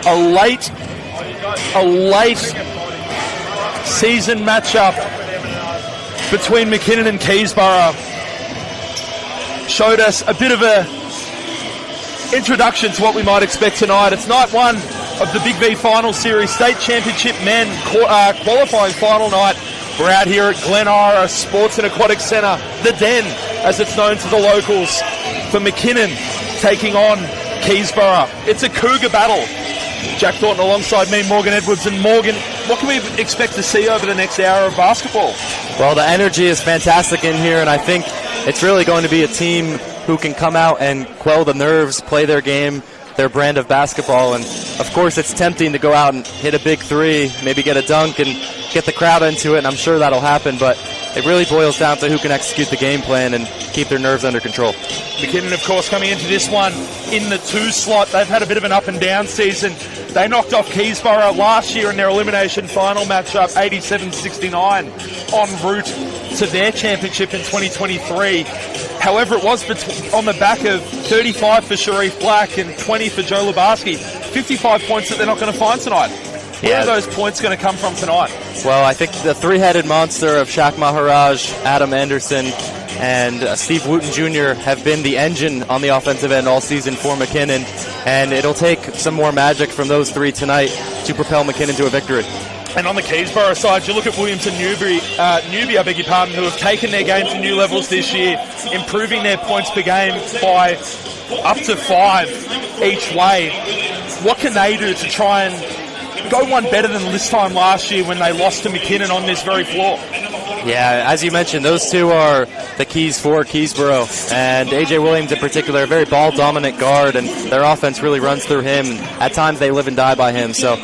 a late season matchup between McKinnon and Keysborough showed us a bit of a introduction to what we might expect tonight. It's night one of the BigV Final Series State Championship Men qualifying final night. We're out here at Glen Ira Sports and Aquatic Centre, the Den, as it's known to the locals, for McKinnon taking on Keysborough. It's a Cougar battle. Jack Thornton alongside me, Morgan Edwards. And Morgan, what can we expect to see over the next hour of basketball? Well, the energy is fantastic in here, and I think it's really going to be a team who can come out and quell the nerves, play their game, their brand of basketball. And of course it's tempting to go out and hit a big three, maybe get a dunk and get the crowd into it, and I'm sure that'll happen, but it really boils down to who can execute the game plan and keep their nerves under control. McKinnon, of course, coming into this one in the 2 slot. They've had a bit of an up and down season. They knocked off Keysborough last year in their elimination final matchup, 87-69, en route to their championship in 2023. However, it was on the back of 35 for Sharif Black and 20 for Joe Lubarski. 55 points that they're not going to find tonight. Where are those points going to come from tonight? Well, I think the three-headed monster of Shaq Maharaj, Adam Anderson, and Steve Wooten Jr. have been the engine on the offensive end all season for McKinnon, and it'll take some more magic from those three tonight to propel McKinnon to a victory. And on the Keysborough side, you look at Williams and Newby, who have taken their game to new levels this year, improving their points per game by up to 5 each way. What can they do to try and go one better than this time last year when they lost to McKinnon on this very floor? Yeah, as you mentioned, those two are the keys for Keysborough, and A.J. Williams in particular, a very ball-dominant guard, and their offense really runs through him. At times they live and die by him, so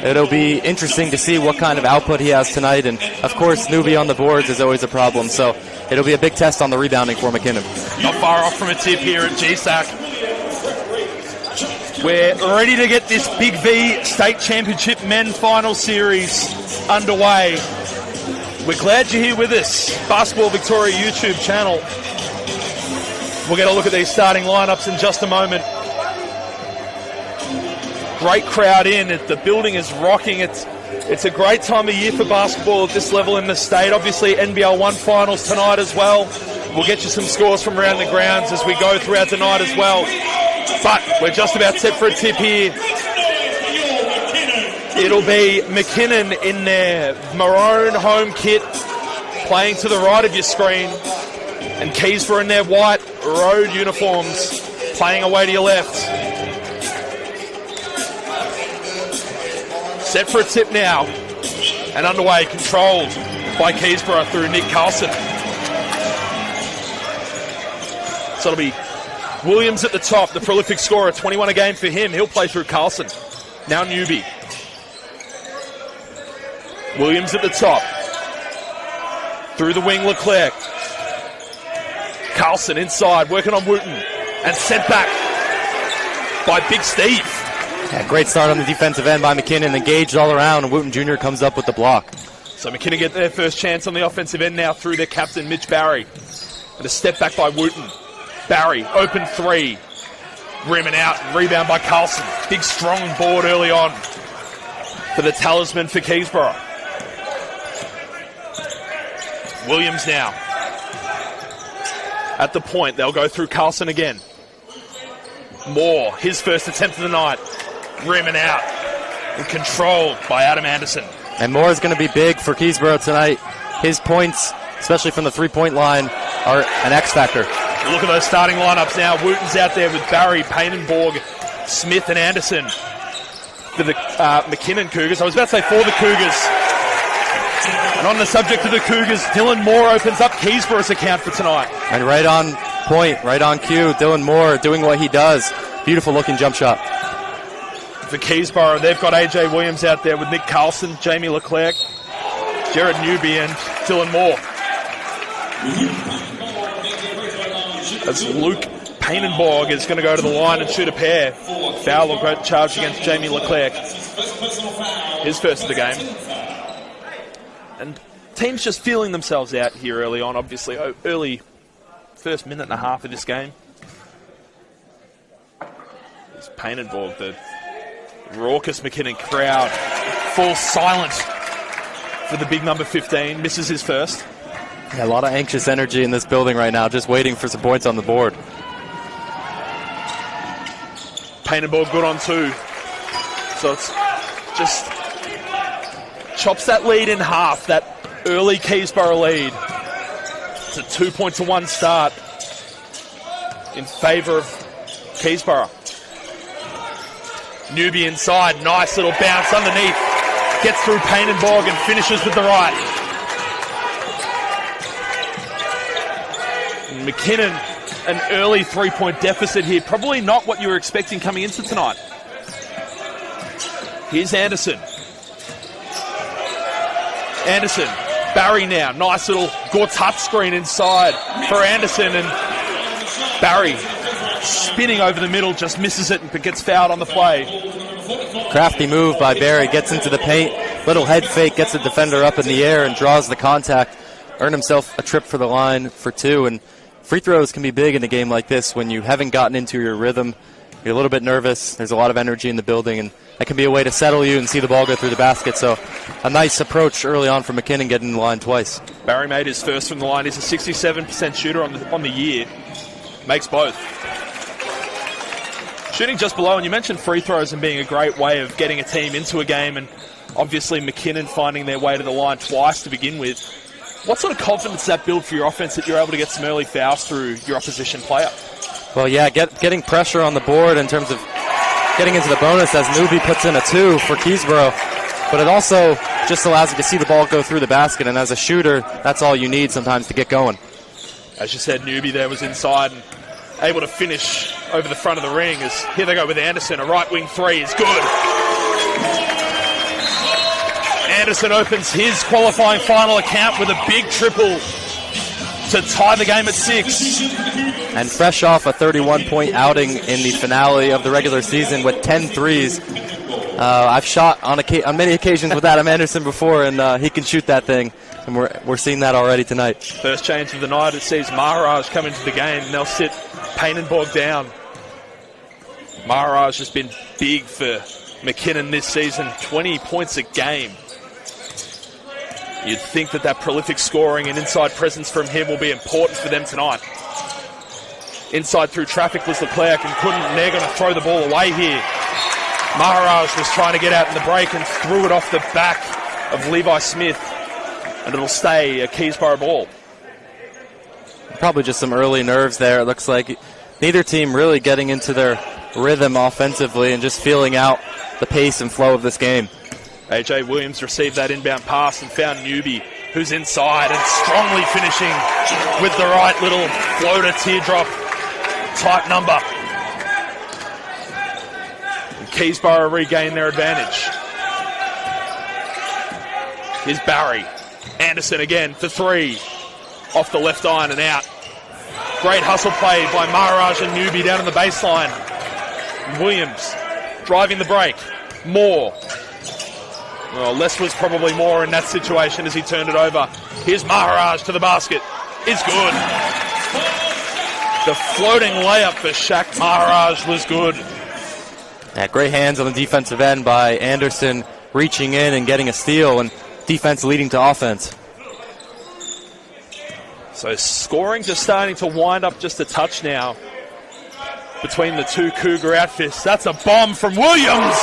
it'll be interesting to see what kind of output he has tonight, and of course Newby on the boards is always a problem, so it'll be a big test on the rebounding for McKinnon. Not far off from a tip here at GSAC. We're ready to get this BigV State Championship Men Final Series underway. We're glad you're here with us. Basketball Victoria YouTube channel. We'll get a look at these starting lineups in just a moment. Great crowd in. The building is rocking. It's a great time of year for basketball at this level in the state. Obviously, NBL 1 finals tonight as well. We'll get you some scores from around the grounds as we go throughout the night as well. But we're just about set for a tip here. It'll be McKinnon in their maroon home kit, playing to the right of your screen, and Keysborough in their white road uniforms, playing away to your left. Set for a tip now, and underway, controlled by Keysborough through Nick Carlson. So it'll be Williams at the top, the prolific scorer, 21 a game for him. He'll play through Carlson. Now Newby. Williams at the top. Through the wing, Leclerc. Carlson inside, working on Wooten. And sent back by Big Steve. Yeah, great start on the defensive end by McKinnon, engaged all around, and Wooten Jr. comes up with the block. So McKinnon get their first chance on the offensive end now through their captain, Mitch Barry. And a step back by Wooten. Barry, open three. Rim and out, rebound by Carlson. Big strong board early on for the talisman for Keysborough. Williams now. At the point, they'll go through Carlson again. Moore, his first attempt of the night. Rim and out. And controlled by Adam Anderson. And Moore is going to be big for Keysborough tonight. His points, especially from the three-point line, are an X factor. Look at those starting lineups now. Wooten's out there with Barry, Painenborg, Smith and Anderson for the McKinnon Cougars. I was about to say for the Cougars. And on the subject of the Cougars, Dylan Moore opens up Keysborough's account for tonight. And right on point, right on cue, Dylan Moore doing what he does. Beautiful looking jump shot. For Keysborough, they've got A.J. Williams out there with Nick Carlson, Jamie Leclerc, Jared Newby and Dylan Moore. As Luke Painenborg is going to go to the line and shoot a pair. Foul or great charge against Jamie Leclerc. His first of the game. And teams just feeling themselves out here early on, obviously. Early first minute and a half of this game. It's Painenborg, the Raucous McKinnon crowd falls silent for the big number 15. Misses his first. Yeah, a lot of anxious energy in this building right now, just waiting for some points on the board. Painenborg good on 2. So it's just chops that lead in half, that early Keysborough lead. It's a 2-1 start in favour of Keysborough. Newby inside, nice little bounce underneath. Gets through Painenborg and finishes with the right. And McKinnon, an early 3-point deficit here. Probably not what you were expecting coming into tonight. Here's Anderson. Anderson, Barry now. Nice little touch screen inside for Anderson, and Barry spinning over the middle, just misses it but gets fouled on the play. Crafty move by Barry, gets into the paint, little head fake, gets the defender up in the air and draws the contact. Earned himself a trip for the line for 2, and free throws can be big in a game like this when you haven't gotten into your rhythm. You're a little bit nervous, there's a lot of energy in the building, and that can be a way to settle you and see the ball go through the basket. So a nice approach early on from McKinnon, getting in the line twice. Barry made his first from the line. He's a 67% shooter on the year. Makes both. Shooting just below, and you mentioned free throws and being a great way of getting a team into a game, and obviously McKinnon finding their way to the line twice to begin with. What sort of confidence does that build for your offense that you're able to get some early fouls through your opposition player? Well, yeah, getting pressure on the board in terms of getting into the bonus as Newby puts in a 2 for Keysborough, but it also just allows you to see the ball go through the basket, and as a shooter, that's all you need sometimes to get going. As you said, Newby there was inside and able to finish over the front of the ring. As here they go with Anderson. A right wing 3 is good. Anderson opens his qualifying final account with a big triple to tie the game at 6. And fresh off a 31-point outing in the finale of the regular season with 10 threes. I've shot on many occasions with Adam Anderson before, and he can shoot that thing. And we're seeing that already tonight. First change of the night, it sees Maharaj come into the game, and they'll sit Painenborg down. Maharaj has been big for McKinnon this season, 20 points a game. You'd think that prolific scoring and inside presence from him will be important for them tonight. Inside through traffic was Leclerc, and they're going to throw the ball away here. Maharaj was trying to get out in the break and threw it off the back of Levi Smith, and it'll stay a Keysborough ball. Probably just some early nerves there. It looks like neither team really getting into their rhythm offensively and just feeling out the pace and flow of this game. AJ Williams received that inbound pass and found Newby, who's inside and strongly finishing with the right little floater teardrop type number. And Keysborough regain their advantage. Here's Barry. Anderson again for 3. Off the left iron and out. Great hustle play by Maharaj and Newby down on the baseline. Williams driving the break. Moore. Well, less was probably more in that situation as he turned it over. Here's Maharaj to the basket. It's good. The floating layup for Shaq Maharaj was good. Yeah, great hands on the defensive end by Anderson, reaching in and getting a steal, and defense leading to offense. So scoring just starting to wind up just a touch now between the two Cougar outfits. That's a bomb from Williams.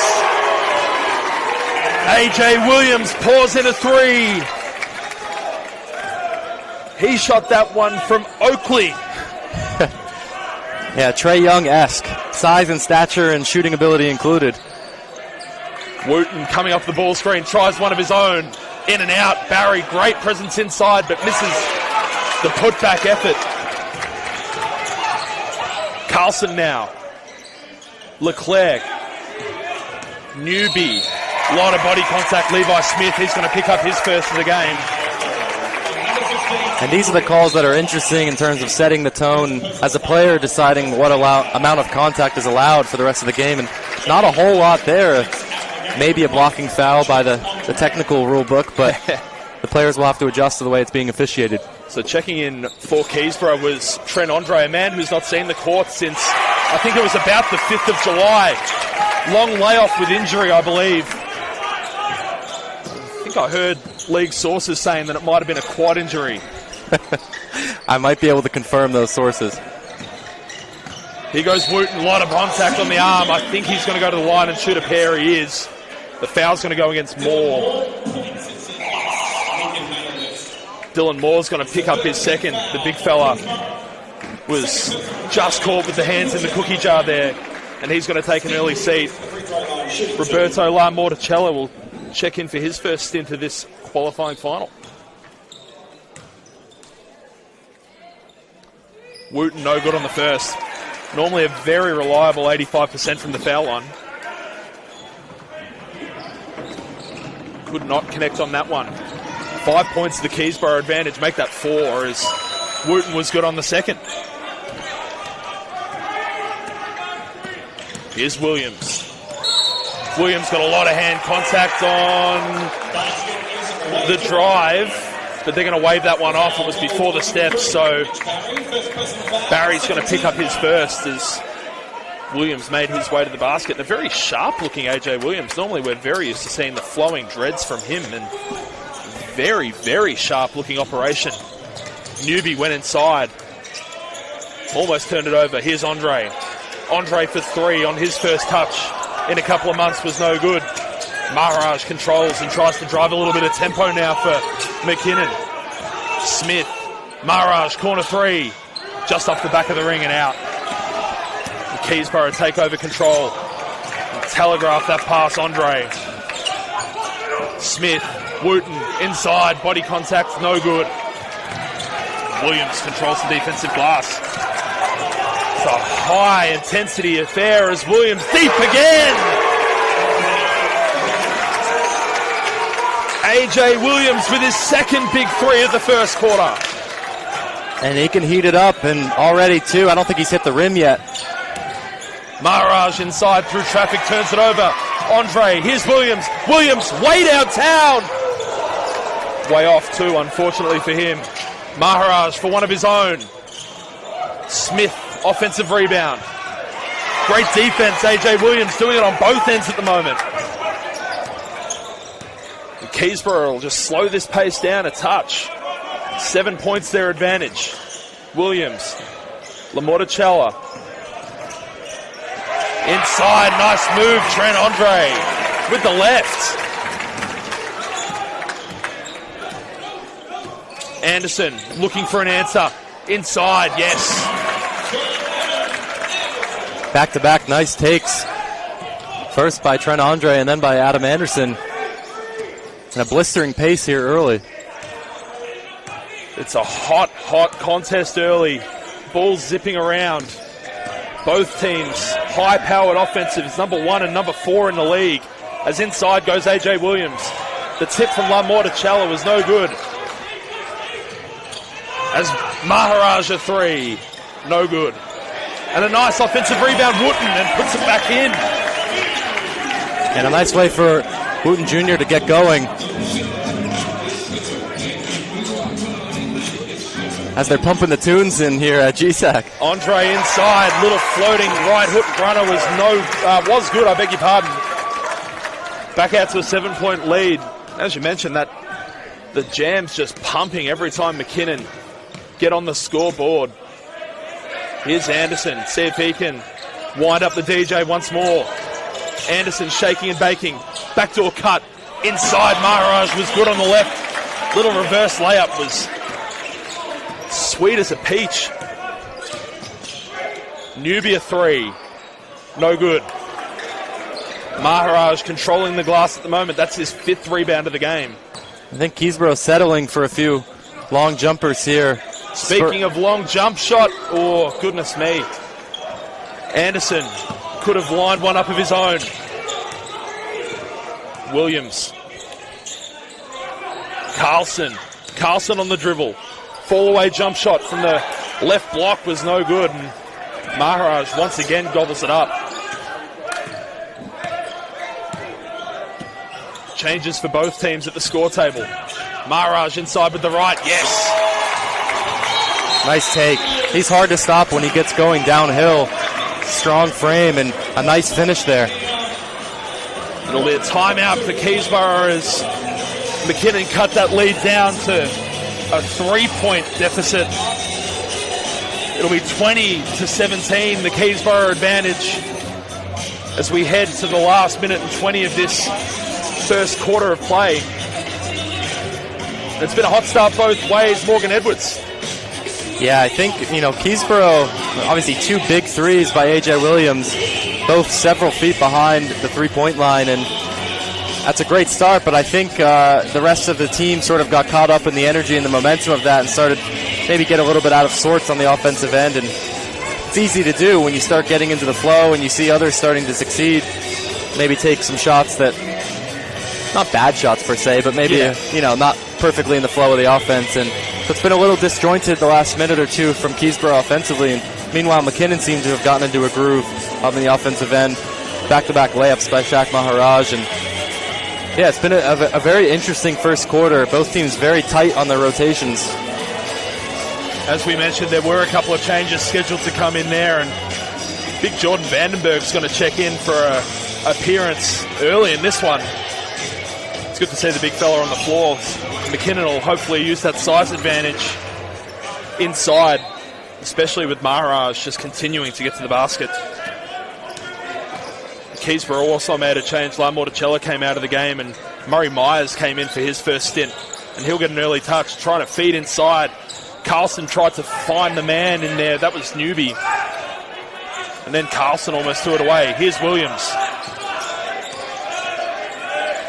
AJ Williams pours in a 3. He shot that one from Oakley. Yeah, Trae Young-esque. Size and stature and shooting ability included. Wooten coming off the ball screen, tries one of his own. In and out. Barry, great presence inside, but misses the putback effort. Carlson now. Leclerc. Newby. A lot of body contact. Levi Smith, he's going to pick up his first of the game. And these are the calls that are interesting in terms of setting the tone as a player, deciding what amount of contact is allowed for the rest of the game. And not a whole lot there. Maybe a blocking foul by the technical rule book, but the players will have to adjust to the way it's being officiated. So checking in for Keysborough was Trent Andre, a man who's not seen the court since I think it was about the 5th of July. Long layoff with injury, I believe. I think I heard league sources saying that it might have been a quad injury. I might be able to confirm those sources. Here goes Wooten, a lot of contact on the arm. I think he's going to go to the line and shoot a pair. He is. The foul's going to go against Moore. Dylan Moore's going to pick up his second. The big fella was just caught with the hands in the cookie jar there, and he's going to take an early seat. Roberto Lamorticella will check in for his first stint of this qualifying final. Wooten no good on the first. Normally a very reliable 85% from the foul line. Could not connect on that one. 5 points to the Keysborough advantage. Make that 4 as Wooten was good on the second. Here's Williams. Williams got a lot of hand contact on the drive, but they're going to wave that one off. It was before the steps, so Barry's going to pick up his first as Williams made his way to the basket. A very sharp-looking AJ Williams. Normally we're very used to seeing the flowing dreads from him, and very, very sharp-looking operation. Newbie went inside. Almost turned it over. Here's Andre. Andre for 3 on his first touch in a couple of months was no good. Maharaj controls and tries to drive a little bit of tempo now for McKinnon. Smith. Maharaj, corner 3. Just off the back of the ring and out. The Keysborough take over control. And telegraph that pass, Andre. Smith. Wooten inside. Body contact, no good. Williams controls the defensive glass. It's a high-intensity affair as Williams deep again. AJ Williams with his second big 3 of the first quarter. And he can heat it up, and already, too. I don't think he's hit the rim yet. Maharaj inside through traffic, turns it over. Andre, here's Williams. Williams way downtown. Way off, too, unfortunately for him. Maharaj for one of his own. Smith, offensive rebound. Great defense, AJ Williams doing it on both ends at the moment. And Keysborough will just slow this pace down a touch. 7 points their advantage. Williams, Lamorticella. Inside, nice move, Trent Andre with the left. Anderson looking for an answer. Inside, yes. Back-to-back nice takes. First by Trent Andre and then by Adam Anderson. And a blistering pace here early. It's a hot, hot contest early. Ball zipping around. Both teams high-powered offensives, number 1 and number 4 in the league. As inside goes AJ Williams. The tip from Lamorticella was no good. As Maharaj a 3, no good. And a nice offensive rebound, Wooten, and puts it back in. And a nice way for Wooten Jr. to get going. As they're pumping the tunes in here at GSAC. Andre inside, little floating right hook runner was good, I beg your pardon. Back out to a 7-point lead. As you mentioned, that the jam's just pumping every time McKinnon get on the scoreboard. Here's Anderson, see if he can wind up the DJ once more. Anderson shaking and baking. Backdoor cut. Inside, Maharaj was good on the left. Little reverse layup was sweet as a peach. Nubia 3. No good. Maharaj controlling the glass at the moment. That's his 5th rebound of the game. I think Keysborough settling for a few long jumpers here. Speaking of long jump shot, oh, goodness me. Anderson could have lined one up of his own. Williams. Carlson on the dribble. Fall-away jump shot from the left block was no good. And Maharaj once again gobbles it up. Changes for both teams at the score table. Maharaj inside with the right, yes. Nice take. He's hard to stop when he gets going downhill. Strong frame and a nice finish there. It'll be a timeout for Keysborough as McKinnon cut that lead down to a 3-point deficit. It'll be 20-17, the Keysborough advantage as we head to the last minute and 20 of this first quarter of play. It's been a hot start both ways, Morgan Edwards. Yeah, I think, Keysborough, obviously 2 big threes by A.J. Williams, both several feet behind the three-point line, and that's a great start, but I think the rest of the team sort of got caught up in the energy and the momentum of that and started maybe get a little bit out of sorts on the offensive end, and it's easy to do when you start getting into the flow and you see others starting to succeed, maybe take some shots that, not bad shots per se, but maybe, not perfectly in the flow of the offense, and so it's been a little disjointed the last minute or two from Keysborough offensively, and meanwhile McKinnon seems to have gotten into a groove on the offensive end, back-to-back layups by Shaq Maharaj, and yeah, it's been a very interesting first quarter. Both teams very tight on their rotations. As we mentioned, there were a couple of changes scheduled to come in there, and big Jordan Vandenberg's going to check in for an appearance early in this one. It's good to see the big fella on the floor. McKinnon will hopefully use that size advantage inside, especially with Maharaj just continuing to get to the basket. Keysborough also made a change. Lyle Morticello came out of the game, and Murray Myers came in for his first stint, and he'll get an early touch, trying to feed inside. Carlson tried to find the man in there. That was Newby. And then Carlson almost threw it away. Here's Williams.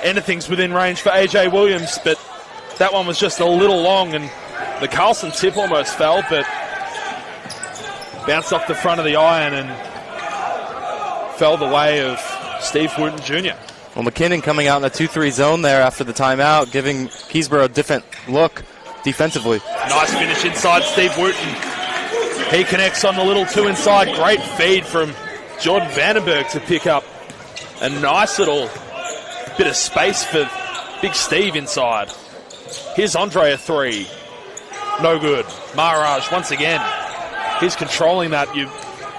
Anything's within range for A.J. Williams, but that one was just a little long, and the Carlson tip almost fell, but bounced off the front of the iron and fell the way of Steve Wooten Jr. Well, McKinnon coming out in a 2-3 zone there after the timeout, giving Keysborough a different look defensively. Nice finish inside Steve Wooten. He connects on the little 2 inside. Great feed from Jordan Vandenberg to pick up a nice little bit of space for Big Steve inside. Here's Andre a 3. No good. Maharaj once again. He's controlling that. You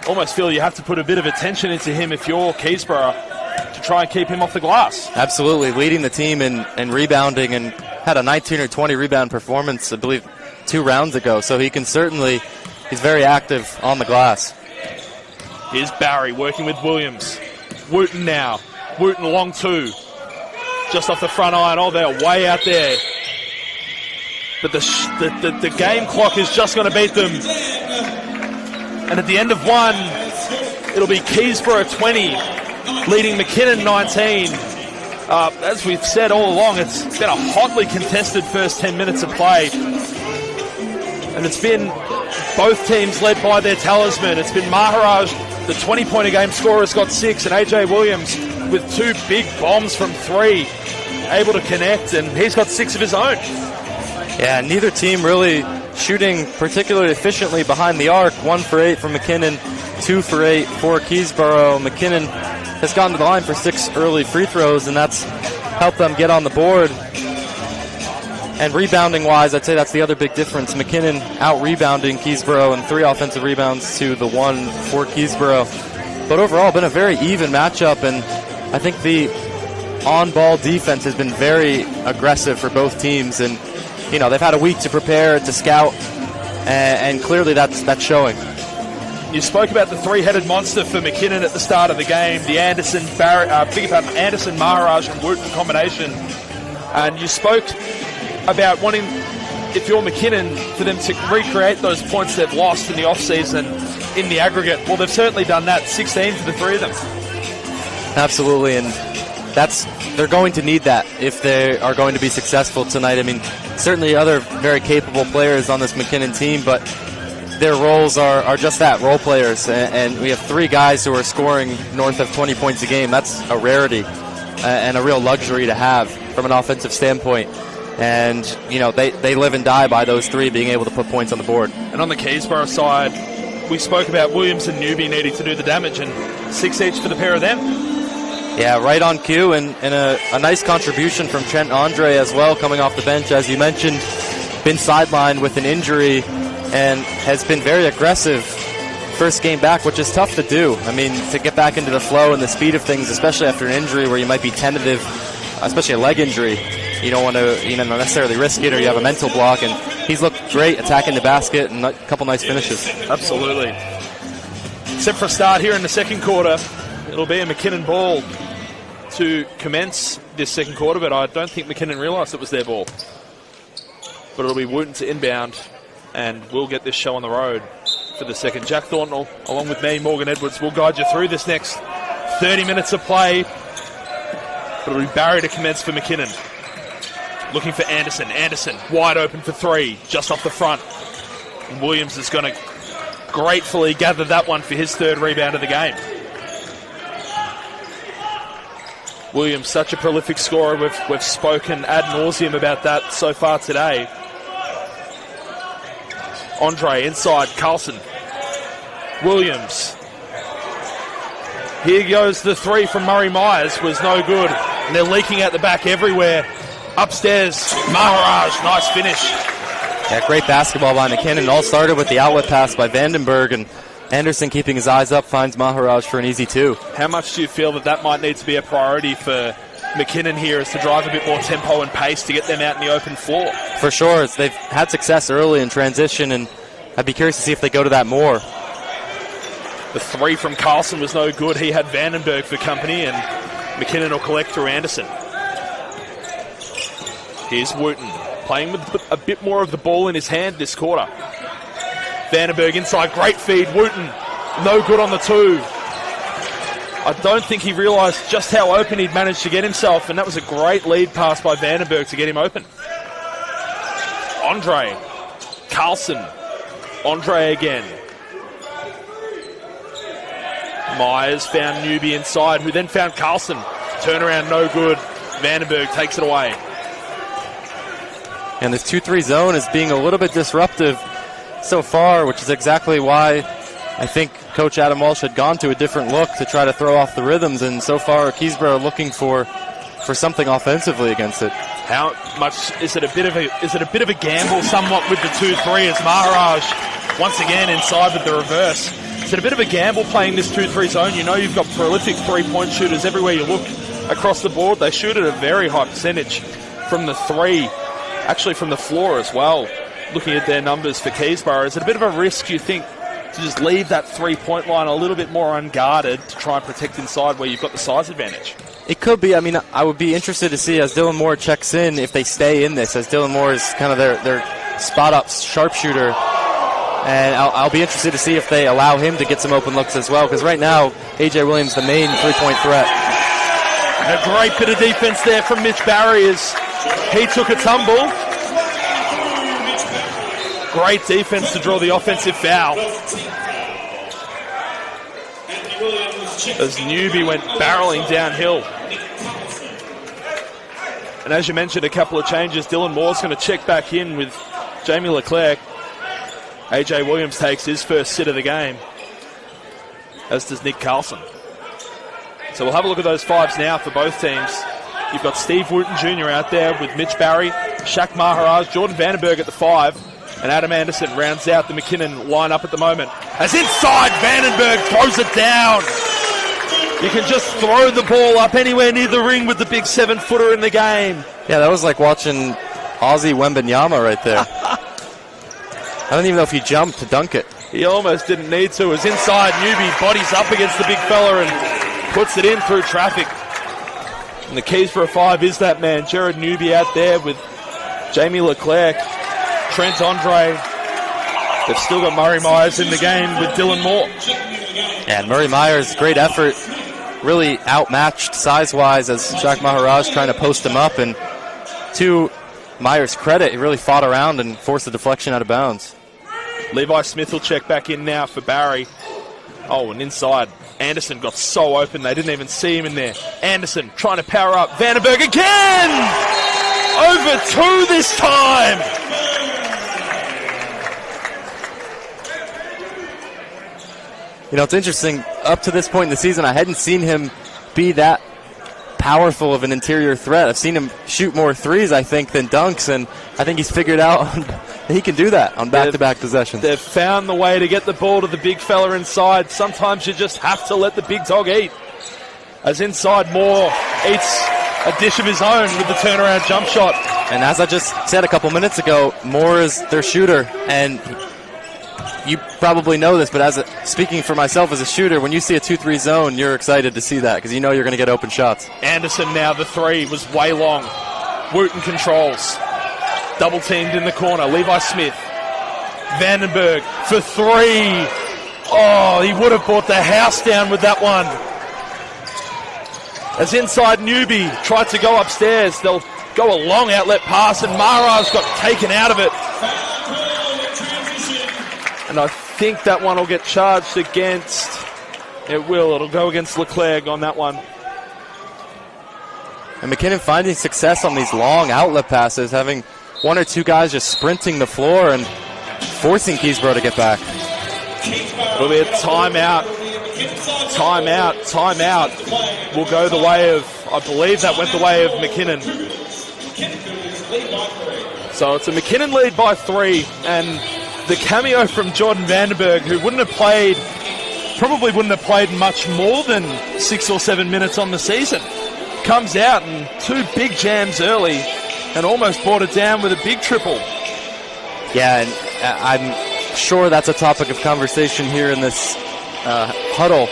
almost feel you have to put a bit of attention into him if you're Keysborough to try and keep him off the glass. Absolutely, leading the team in rebounding and had a 19 or 20 rebound performance, I believe, 2 rounds ago. So he can certainly, he's very active on the glass. Here's Barry working with Williams. Wooten now. Wooten long 2. Just off the front iron. Oh, they're way out there. But the game clock is just going to beat them. And at the end of 1, it'll be Keysborough 20, leading McKinnon 19. As we've said all along, it's been a hotly contested first 10 minutes of play. And it's been both teams led by their talisman. It's been Maharaj, the 20-point-a-game scorer, has got 6, and A.J. Williams with 2 big bombs from 3, able to connect, and he's got 6 of his own. Yeah, neither team really shooting particularly efficiently behind the arc. 1 for 8 from McKinnon, 2 for 8 for Keysborough. McKinnon has gone to the line for 6 early free throws, and that's helped them get on the board. And rebounding-wise, I'd say that's the other big difference. McKinnon out-rebounding Keysborough, and 3 offensive rebounds to the 1 for Keysborough. But overall, been a very even matchup, and I think the on-ball defense has been very aggressive for both teams, and they've had a week to prepare, to scout, and clearly that's showing. You spoke about the 3-headed monster for McKinnon at the start of the game, the Anderson, Maharaj, and Wooten combination. And you spoke about wanting, if you're McKinnon, for them to recreate those points they've lost in the offseason in the aggregate. Well, they've certainly done that, 16 for the 3 of them. Absolutely, and they're going to need that if they are going to be successful tonight. I mean, certainly other very capable players on this McKinnon team, but their roles are just that, role players. And we have 3 guys who are scoring north of 20 points a game. That's a rarity and a real luxury to have from an offensive standpoint. And, they live and die by those 3 being able to put points on the board. And on the Keysborough side, we spoke about Williams and Newby needing to do the damage, and 6 each for the pair of them. Yeah, right on cue, and a nice contribution from Trent Andre as well, coming off the bench, as you mentioned, been sidelined with an injury and has been very aggressive first game back, which is tough to do. I mean, to get back into the flow and the speed of things, especially after an injury where you might be tentative, especially a leg injury. You don't want to not necessarily risk it, or you have a mental block. And he's looked great attacking the basket and a couple nice finishes. Absolutely. Set for a start here in the second quarter. It'll be a McKinnon ball to commence this second quarter, but I don't think McKinnon realised it was their ball. But it'll be Wooten to inbound, and we'll get this show on the road for the second. Jack Thornton, along with me, Morgan Edwards, will guide you through this next 30 minutes of play. But it'll be Barry to commence for McKinnon. Looking for Anderson. Anderson wide open for three, just off the front. And Williams is going to gratefully gather that one for his third rebound of the game. Williams, such a prolific scorer. We've spoken ad nauseum about that so far today. Andre inside, Carlson. Williams. Here goes the three from Murray Myers, was no good. And they're leaking out the back everywhere. Upstairs, Maharaj, nice finish. Yeah, great basketball by McKinnon. It all started with the outlet pass by Vandenberg, and Anderson, keeping his eyes up, finds Maharaj for an easy two. How much do you feel that might need to be a priority for McKinnon here, is to drive a bit more tempo and pace to get them out in the open floor? For sure. They've had success early in transition, and I'd be curious to see if they go to that more. The three from Carlson was no good. He had Vandenberg for company, and McKinnon will collect through Anderson. Here's Wooten, playing with a bit more of the ball in his hand this quarter. Vandenberg inside, great feed. Wooten, no good on the two. I don't think he realised just how open he'd managed to get himself, and that was a great lead pass by Vandenberg to get him open. Andre, Carlson, Andre again. Myers found Newby inside, who then found Carlson. Turnaround, no good. Vandenberg takes it away. And this 2-3 zone is being a little bit disruptive so far, which is exactly why I think Coach Adam Walsh had gone to a different look to try to throw off the rhythms, and so far Keysborough looking for something offensively against it. How much is it a bit of a gamble somewhat with the 2-3 as Maharaj once again inside with the reverse? Is it a bit of a gamble playing this 2-3 zone? You know you've got prolific three-point shooters everywhere you look across the board. They shoot at a very high percentage from the three, actually from the floor as well. Looking at their numbers for Keysborough, is it a bit of a risk, you think, to just leave that three-point line a little bit more unguarded to try and protect inside where you've got the size advantage? It could be. I mean, I would be interested to see as Dylan Moore checks in if they stay in this, as Dylan Moore is kind of their spot-up sharpshooter. And I'll be interested to see if they allow him to get some open looks as well, because right now, A.J. Williams, the main three-point threat. A great bit of defense there from Mitch Barry as he took a tumble. Great defense to draw the offensive foul. As Newby went barreling downhill. And as you mentioned, a couple of changes. Dylan Moore's going to check back in with Jamie Leclerc. A.J. Williams takes his first sit of the game, as does Nick Carlson. So we'll have a look at those fives now for both teams. You've got Steve Wooten Jr. out there with Mitch Barry, Shaq Maharaj, Jordan Vandenberg at the 5, and Adam Anderson rounds out the McKinnon lineup at the moment. As inside, Vandenberg throws it down. You can just throw the ball up anywhere near the ring with the big 7-footer in the game. Yeah, that was like watching Ozzy Wembanyama right there. I don't even know if he jumped to dunk it. He almost didn't need to. It was inside. Newby bodies up against the big fella and puts it in through traffic. And the Keysborough 5 is that man, Jared Newby, out there with Jamie Leclerc, Trent Andre. They've still got Murray Myers in the game with Dylan Moore. And Murray Myers, great effort, really outmatched size-wise as Shaq Maharaj trying to post him up. And to Myers' credit, he really fought around and forced the deflection out of bounds. Levi Smith will check back in now for Barry. Oh, and inside, Anderson got so open they didn't even see him in there. Anderson trying to power up. Vandenberg again! Over 2 this time! You know, it's interesting. Up to this point in the season, I hadn't seen him be that powerful of an interior threat. I've seen him shoot more threes, I think, than dunks, and I think he's figured out he can do that on back-to-back possessions. They've found the way to get the ball to the big fella inside. Sometimes you just have to let the big dog eat. As inside, Moore eats a dish of his own with the turnaround jump shot. And as I just said a couple minutes ago, Moore is their shooter, and you probably know this, but speaking for myself as a shooter, when you see a 2-3 zone, you're excited to see that because you know you're going to get open shots. Anderson now, the three was way long. Wooten controls. Double teamed in the corner. Levi Smith. Vandenberg for three. Oh, he would have brought the house down with that one. As inside Newby tried to go upstairs, they'll go a long outlet pass, and Mara's got taken out of it. And I think that one will get charged against... It will. It'll go against Leclerc on that one. And McKinnon finding success on these long outlet passes, having one or two guys just sprinting the floor and forcing Keysborough to get back. It'll be a timeout. Timeout will go the way of, I believe that went the way of McKinnon. So it's a McKinnon lead by 3, and the cameo from Jordan Vandenberg, who probably wouldn't have played much more than 6 or 7 minutes on the season, comes out and 2 big jams early and almost brought it down with a big triple. Yeah, and I'm sure that's a topic of conversation here in this huddle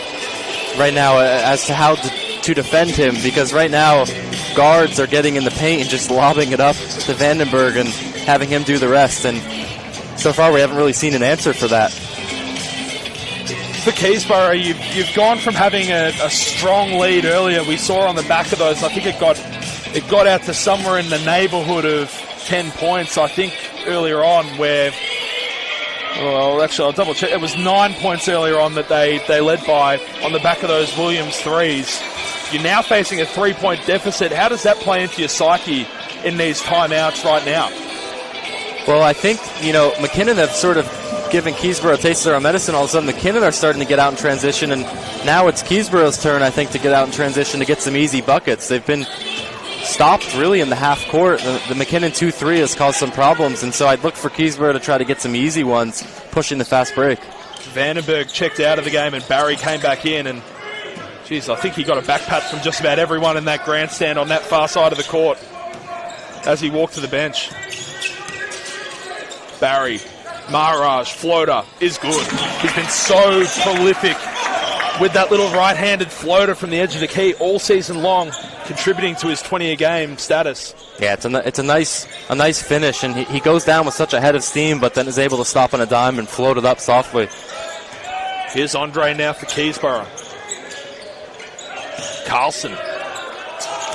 right now as to how to defend him, because right now guards are getting in the paint and just lobbing it up to Vandenberg and having him do the rest, and so far we haven't really seen an answer for that. For Keysborough, you've gone from having a strong lead earlier. We saw on the back of those, I think it got out to somewhere in the neighbourhood of 10 points, I think, earlier on, where, well, actually, I'll double check. It was 9 points earlier on that they led by on the back of those Williams threes. You're now facing a 3-point deficit. How does that play into your psyche in these timeouts right now? Well, I think, McKinnon have sort of given Keysborough a taste of their own medicine. All of a sudden, McKinnon are starting to get out in transition, and now it's Keysborough's turn, I think, to get out in transition to get some easy buckets. They've been stopped really in the half court. The McKinnon 2-3 has caused some problems, and so I'd look for Keysborough to try to get some easy ones, pushing the fast break. Vandenberg checked out of the game, and Barry came back in, and geez, I think he got a back pat from just about everyone in that grandstand on that far side of the court as he walked to the bench. Barry, Maharaj, floater is good. He's been so prolific with that little right-handed floater from the edge of the key all season long, contributing to his 20-a-game status. Yeah, it's a nice finish, and he goes down with such a head of steam, but then is able to stop on a dime and float it up softly. Here's Andre now for Keysborough. Carlson.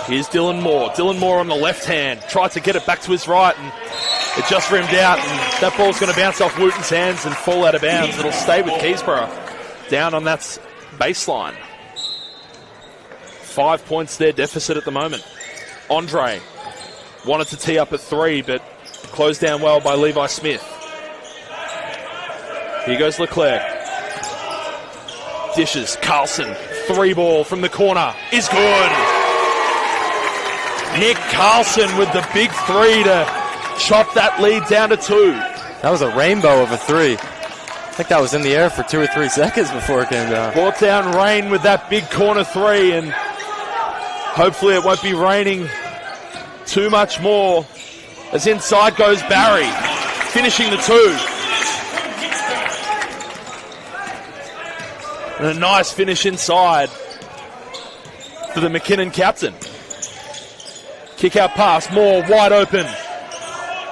Here's Dylan Moore. Dylan Moore on the left hand. Tried to get it back to his right, and it just rimmed out, and that ball's going to bounce off Wooten's hands and fall out of bounds. It'll stay with Keysborough down on that baseline. 5 points their deficit at the moment. Andre wanted to tee up at 3, but closed down well by Levi Smith. Here goes Leclerc. Dishes. Carlson. 3-ball from the corner is good. Nick Carlson with the big 3 to chop that lead down to 2. That was a rainbow of a 3. I think that was in the air for 2 or 3 seconds before it came down. Brought down rain with that big corner 3, and hopefully it won't be raining too much more. As inside goes Barry, finishing the 2. And a nice finish inside for the McKinnon captain. Kick out pass, Moore wide open.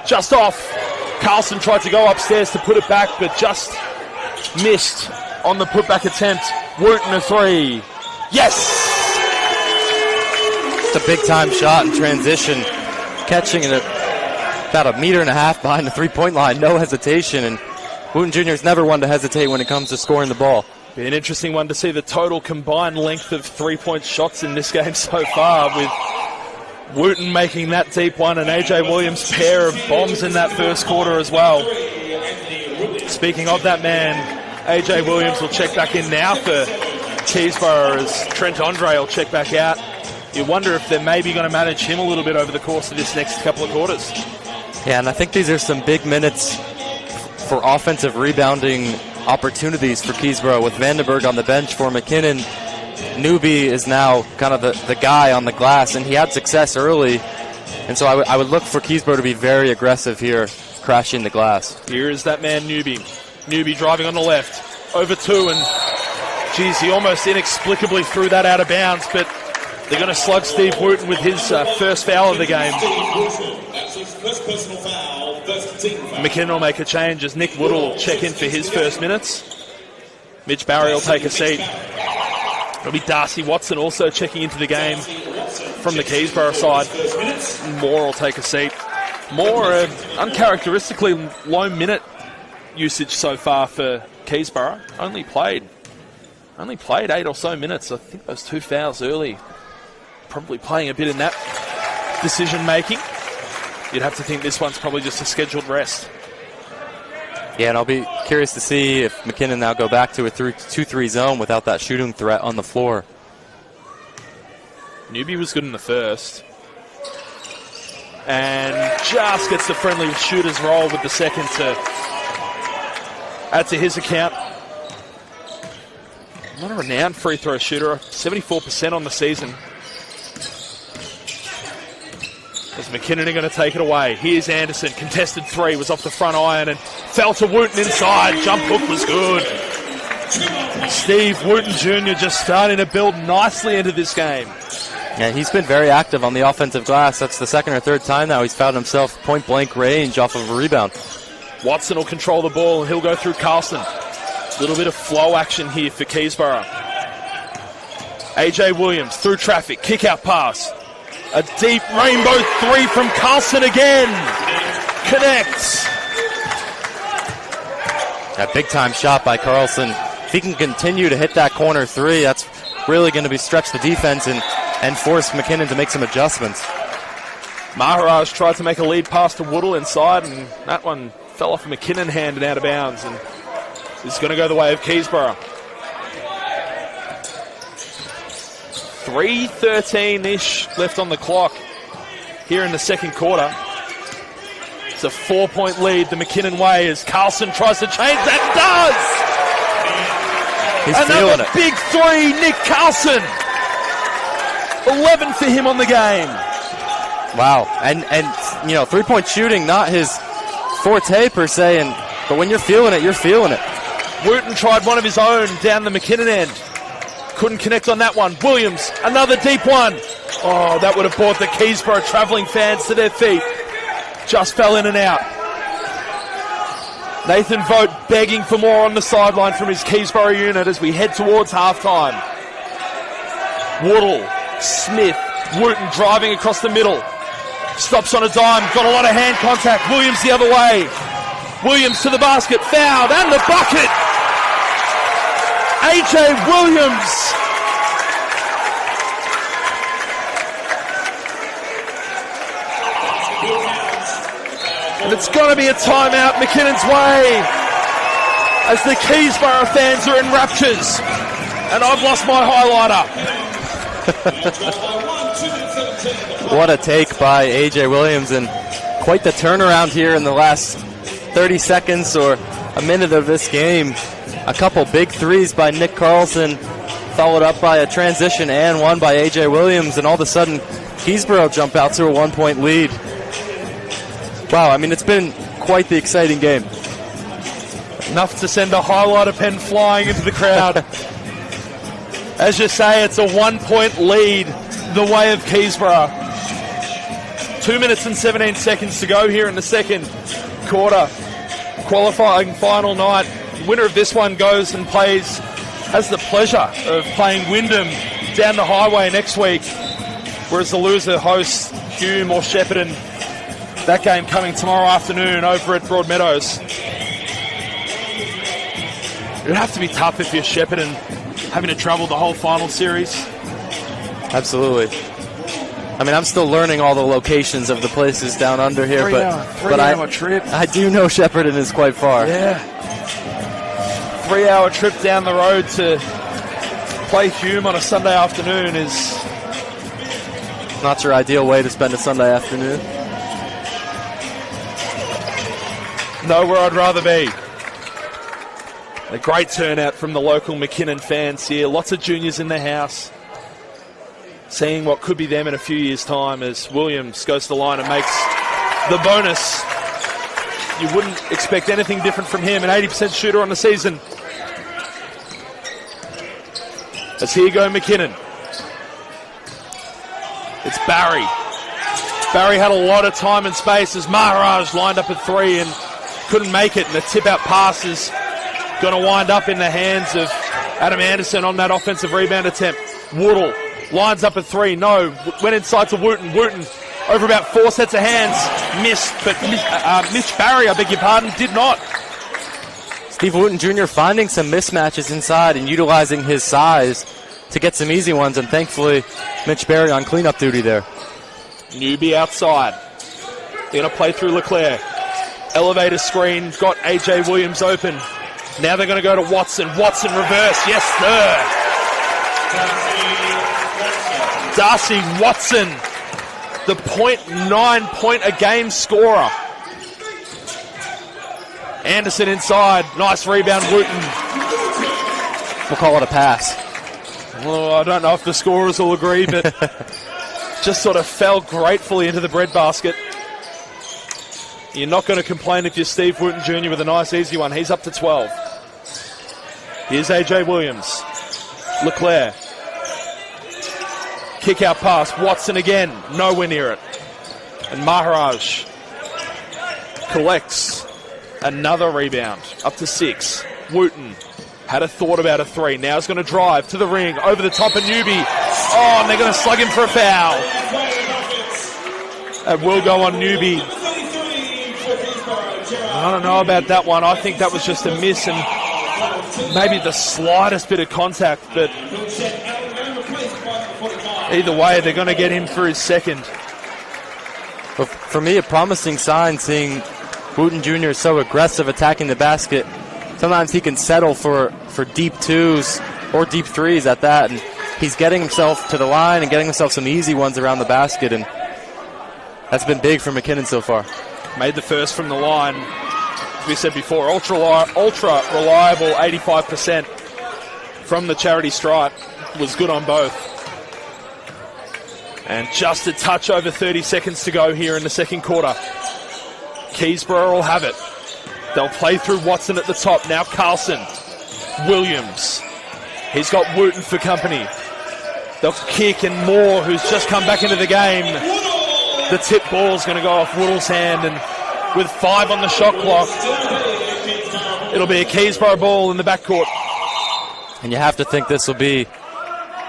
Just off. Carlson tried to go upstairs to put it back, but just missed on the putback attempt. Wooten a 3. Yes! It's a big-time shot in transition. Catching it about 1.5 meters behind the three-point line. No hesitation, and Wooten Jr. has never one to hesitate when it comes to scoring the ball. Be an interesting one to see the total combined length of 3-point shots in this game so far, with Wooten making that deep one and AJ Williams' pair of bombs in that first quarter as well. Speaking of that man, AJ Williams will check back in now for Keysborough as Trent Andre will check back out. You wonder if they're maybe going to manage him a little bit over the course of this next couple of quarters. Yeah, and I think these are some big minutes for offensive rebounding opportunities for Keysborough with Vandenberg on the bench for McKinnon. Newby is now kind of the guy on the glass, and he had success early. And so I would look for Keysborough to be very aggressive here, crashing the glass. Here is that man, Newby. Newby driving on the left. Over 2, and geez, he almost inexplicably threw that out of bounds, but they're going to slug Steve Wooten with his first foul of the game. McKinnon will make a change as Nick Wood will check in for his first minutes. Mitch Barry will take a seat. It'll be Darcy Watson also checking into the game from the Keysborough side. Moore will take a seat. Moore, uncharacteristically low minute usage so far for Keysborough. Only played 8 or so minutes. I think those 2 fouls early probably playing a bit in that decision making. You'd have to think this one's probably just a scheduled rest. Yeah, and I'll be curious to see if McKinnon now go back to a 2-3 zone without that shooting threat on the floor. Newby was good in the first. And just gets the friendly shooter's roll with the second to add to his account. Not a renowned free throw shooter, 74% on the season. As McKinnon are going to take it away. Here's Anderson, contested 3, was off the front iron and fell to Wooten inside. Jump hook was good. Steve Wooten Jr. just starting to build nicely into this game. Yeah, he's been very active on the offensive glass. That's the second or third time now he's found himself point-blank range off of a rebound. Watson will control the ball and he'll go through Carlson. A little bit of flow action here for Keysborough. AJ Williams through traffic, kick-out pass. A deep rainbow 3 from Carlson again. Connects. That big-time shot by Carlson. If he can continue to hit that corner 3, that's really going to be stretch the defense and force McKinnon to make some adjustments. Maharaj tried to make a lead pass to Woodle inside, and that one fell off a McKinnon hand and out of bounds. And this is going to go the way of Keysborough. 3:13-ish left on the clock here in the second quarter. It's a 4-point lead the McKinnon way as Carlson tries to change that. Does! He's feeling it. Another big 3, Nick Carlson. 11 for him on the game. Wow. And you know, three-point shooting, not his forte per se, but when you're feeling it, you're feeling it. Wooten tried one of his own down the McKinnon end. Couldn't connect on that one. Williams, another deep one. Oh, that would have brought the Keysborough travelling fans to their feet. Just fell in and out. Nathan Vogt begging for more on the sideline from his Keysborough unit as we head towards halftime. Woodle, Smith, Wooten driving across the middle. Stops on a dime, got a lot of hand contact. Williams the other way. Williams to the basket, fouled, and the bucket. AJ Williams. And it's going to be a timeout McKinnon's way as the Keysborough fans are in raptures. And I've lost my highlighter. What a take by A.J. Williams, and quite the turnaround here in the last 30 seconds or a minute of this game. A couple big threes by Nick Carlson, followed up by a transition and one by A.J. Williams, and all of a sudden Keysborough jump out to a 1-point lead. Wow, I mean, it's been quite the exciting game. Enough to send a highlighter pen flying into the crowd. As you say, it's a 1-point lead the way of Keysborough. 2 minutes and 17 seconds to go here in the second quarter. Qualifying final night. Winner of this one goes and has the pleasure of playing Wyndham down the highway next week, whereas the loser hosts Hume or Shepparton. That game coming tomorrow afternoon over at Broadmeadows. It'd have to be tough if you're Shepparton, having to travel the whole final series. Absolutely. I mean, I'm still learning all the locations of the places down under here, but I do know Shepparton is quite far. Yeah. 3-hour trip down the road to play Hume on a Sunday afternoon is not your ideal way to spend a Sunday afternoon. know where I'd rather be. A great turnout from the local McKinnon fans here. Lots of juniors in the house. Seeing what could be them in a few years' time as Williams goes to the line and makes the bonus. You wouldn't expect anything different from him. An 80% shooter on the season. As here go McKinnon. It's Barry. Barry had a lot of time and space as Maharaj lined up at 3 and couldn't make it. And the tip-out pass is going to wind up in the hands of Adam Anderson on that offensive rebound attempt. Woodall lines up at 3. No. Went inside to Wooten. Wooten over about 4 sets of hands. Missed. But Mitch Barry, I beg your pardon, did not. Steve Wooten Jr. finding some mismatches inside and utilizing his size to get some easy ones. And thankfully, Mitch Barry on cleanup duty there. Newbie outside. They're going to play through Leclerc. Elevator screen. Got AJ Williams open. Now they're going to go to Watson. Watson reverse. Yes, sir. Darcy Watson, the .9 point a game scorer. Anderson inside. Nice rebound, Wooten. We'll call it a pass. Well, I don't know if the scorers will agree, but just sort of fell gratefully into the breadbasket. You're not going to complain if you're Steve Wooten Jr. with a nice easy one. He's up to 12. Here's AJ Williams. Leclerc. Kick out pass. Watson again. Nowhere near it. And Maharaj collects another rebound. Up to 6. Wooten had a thought about a 3. Now he's going to drive to the ring. Over the top of Newbie. Oh, and they're going to slug him for a foul. It will go on Newbie. I don't know about that one. I think that was just a miss and maybe the slightest bit of contact, but either way, they're going to get him for his second. Well, for me, a promising sign seeing Wooten Jr. so aggressive attacking the basket. Sometimes he can settle for deep 2s or deep 3s at that, and he's getting himself to the line and getting himself some easy ones around the basket, and that's been big for McKinnon so far. Made the first from the line. As we said before, ultra reliable 85% from the charity stripe. Was good on both. And just a touch over 30 seconds to go here in the second quarter. Keysborough will have it. They'll play through Watson at the top. Now Carlson. Williams. He's got Wooten for company. They'll kick, and Moore, who's just come back into the game. The tip ball's going to go off Woodall's hand, and with 5 on the shot clock, it'll be a Keysborough ball in the backcourt. And you have to think this will be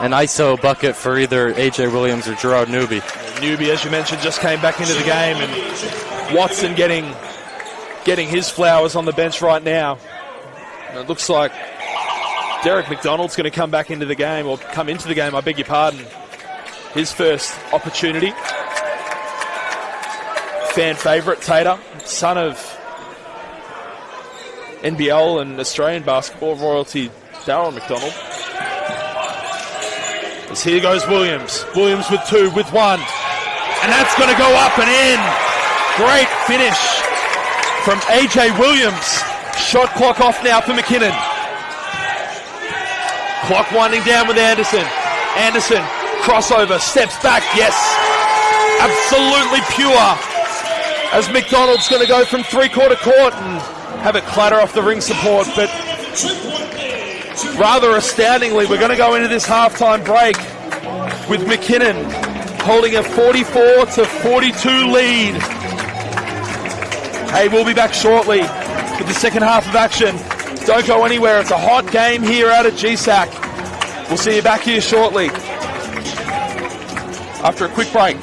an ISO bucket for either AJ Williams or Gerard Newby. Newby, as you mentioned, just came back into the game, and Watson getting his flowers on the bench right now. And it looks like Derek McDonald's going to come back into the game, or come into the game, I beg your pardon. His first opportunity. Fan favourite, Tater, son of NBL and Australian basketball royalty Darryl McDonald. As here goes Williams. Williams with 2, with 1. And that's going to go up and in. Great finish from AJ Williams. Shot clock off now for McKinnon. Clock winding down with Anderson. Anderson, crossover, steps back, yes. Absolutely pure. As McDonald's going to go from three-quarter court and have it clatter off the ring support. But rather astoundingly, we're going to go into this halftime break with McKinnon holding a 44-42 lead. Hey, we'll be back shortly with the second half of action. Don't go anywhere. It's a hot game here out at GSAC. We'll see you back here shortly after a quick break.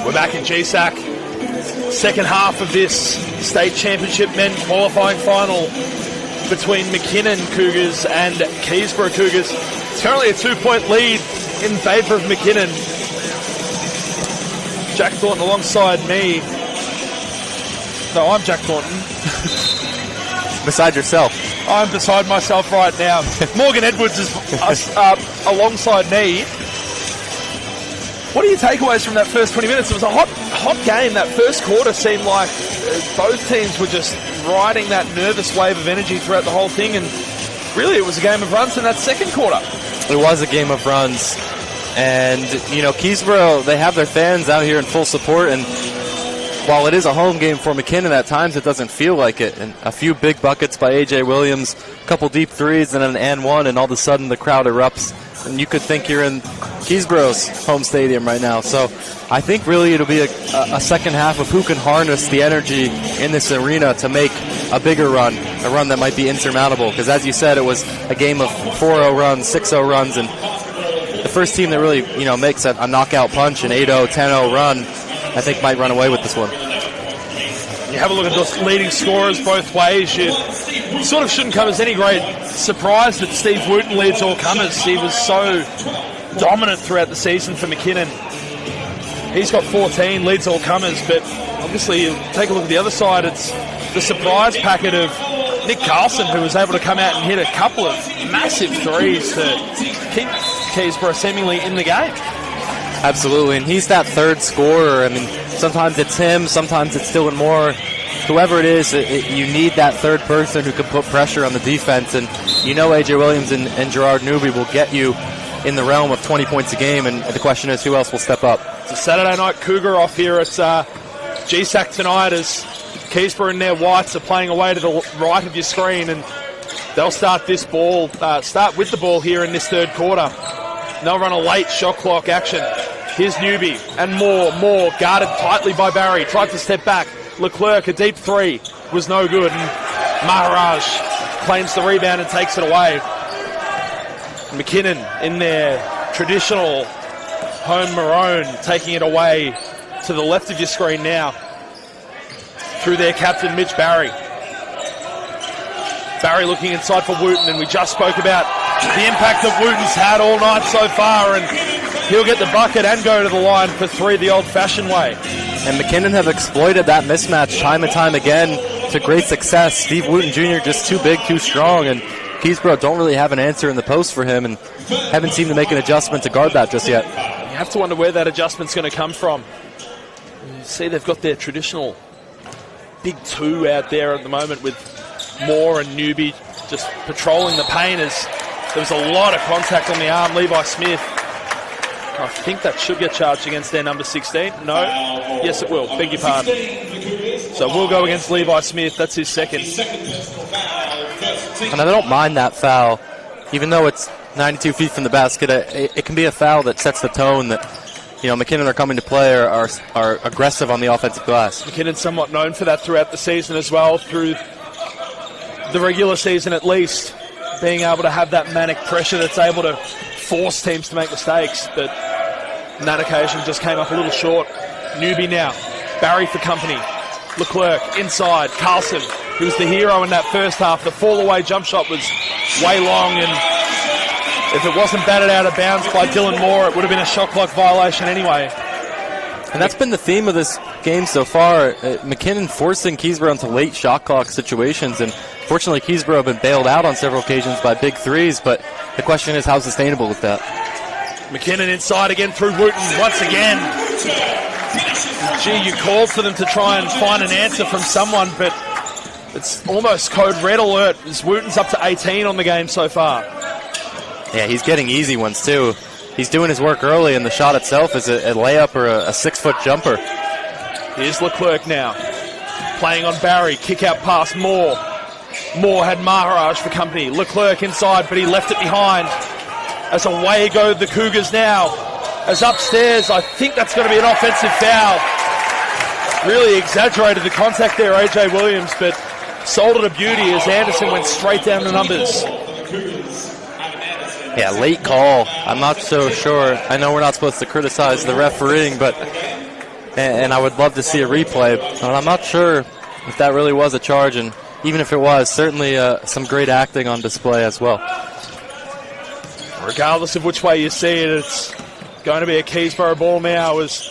We're back in GSAC. Second half of this state championship men qualifying final between McKinnon Cougars and Keysborough Cougars. It's currently a 2-point lead in favour of McKinnon. Jack Thornton alongside me. No, I'm Jack Thornton. Beside yourself. I'm beside myself right now. Morgan Edwards is alongside me. What are your takeaways from that first 20 minutes? It was a hot game. That first quarter seemed like both teams were just riding that nervous wave of energy throughout the whole thing, and really it was a game of runs in that second quarter. It was a game of runs, and you know, Keysborough, they have their fans out here in full support, and while it is a home game for McKinnon, at times it doesn't feel like it. And a few big buckets by A.J. Williams, a couple deep threes, and an and one, and all of a sudden the crowd erupts. And you could think you're in Keysborough's home stadium right now. So I think really it'll be a second half of who can harness the energy in this arena to make a bigger run, a run that might be insurmountable. Because as you said, it was a game of 4-0 runs, 6-0 runs, and the first team that really, you know, makes a knockout punch, an 8-0, 10-0 run, I think might run away with this one. You have a look at those leading scorers both ways. You sort of shouldn't come as any great surprise that Steve Wooten leads all comers. He was so dominant throughout the season for McKinnon. He's got 14, leads all comers, but obviously you take a look at the other side, it's the surprise packet of Nick Carlson, who was able to come out and hit a couple of massive threes to keep Keysborough seemingly in the game. Absolutely, and he's that third scorer. I mean, sometimes it's him, sometimes it's Dylan Moore. Whoever it is, you need that third person who can put pressure on the defense. And you know A.J. Williams and Gerard Newby will get you in the realm of 20 points a game, and the question is who else will step up. It's a Saturday night Cougar off here at GSAC tonight as Keysborough and their whites are playing away to the right of your screen, and they'll start with the ball here in this third quarter. They'll run a late shot clock action. Here's Newby and Moore guarded tightly by Barry. Tried to step back. Leclerc, a deep three, was no good. And Maharaj claims the rebound and takes it away. McKinnon in their traditional home maroon, taking it away to the left of your screen now through their captain, Mitch Barry. Barry looking inside for Wooten, and we just spoke about the impact that Wooten's had all night so far, and he'll get the bucket and go to the line for three the old-fashioned way. And McKinnon have exploited that mismatch time and time again to great success. Steve Wooten Jr. just too big, too strong, and Keysborough don't really have an answer in the post for him and haven't seemed to make an adjustment to guard that just yet. You have to wonder where that adjustment's going to come from. You see they've got their traditional big two out there at the moment with Moore and Newby just patrolling the paint as there was a lot of contact on the arm. Levi Smith, I think that should get charged against their number 16. No? Yes, it will. Beg your pardon. So we'll go against Levi Smith. That's his second. And I don't mind that foul. Even though it's 92 feet from the basket, it can be a foul that sets the tone that, you know, McKinnon are coming to play are aggressive on the offensive glass. McKinnon's somewhat known for that throughout the season as well, through the regular season at least, being able to have that manic pressure that's able to force teams to make mistakes, but on that occasion just came up a little short. Newby now, Barry for company, Leclerc inside, Carlson, who was the hero in that first half. The fall-away jump shot was way long, and if it wasn't batted out of bounds by Dylan Moore, it would have been a shot clock violation anyway. And that's been the theme of this game so far. McKinnon forcing Keysborough into late shot clock situations, and fortunately Keysborough have been bailed out on several occasions by big threes, but the question is how sustainable is that? McKinnon inside again through Wooten once again. Gee, you called for them to try and find an answer from someone, but it's almost code red alert as Wooten's up to 18 on the game so far. Yeah, he's getting easy ones too. He's doing his work early, and the shot itself is a layup or a 6-foot jumper. Here's Leclerc now, playing on Barry, kick out past Moore. Moore had Maharaj for company. Leclerc inside, but he left it behind. As away go the Cougars now. As upstairs, I think that's going to be an offensive foul. Really exaggerated the contact there, A.J. Williams, but sold it a beauty as Anderson went straight down the numbers. Yeah, late call. I'm not so sure. I know we're not supposed to criticize the refereeing, but and I would love to see a replay. But I'm not sure if that really was a charge, and even if it was, certainly some great acting on display as well. Regardless of which way you see it, it's going to be a Keysborough ball now, as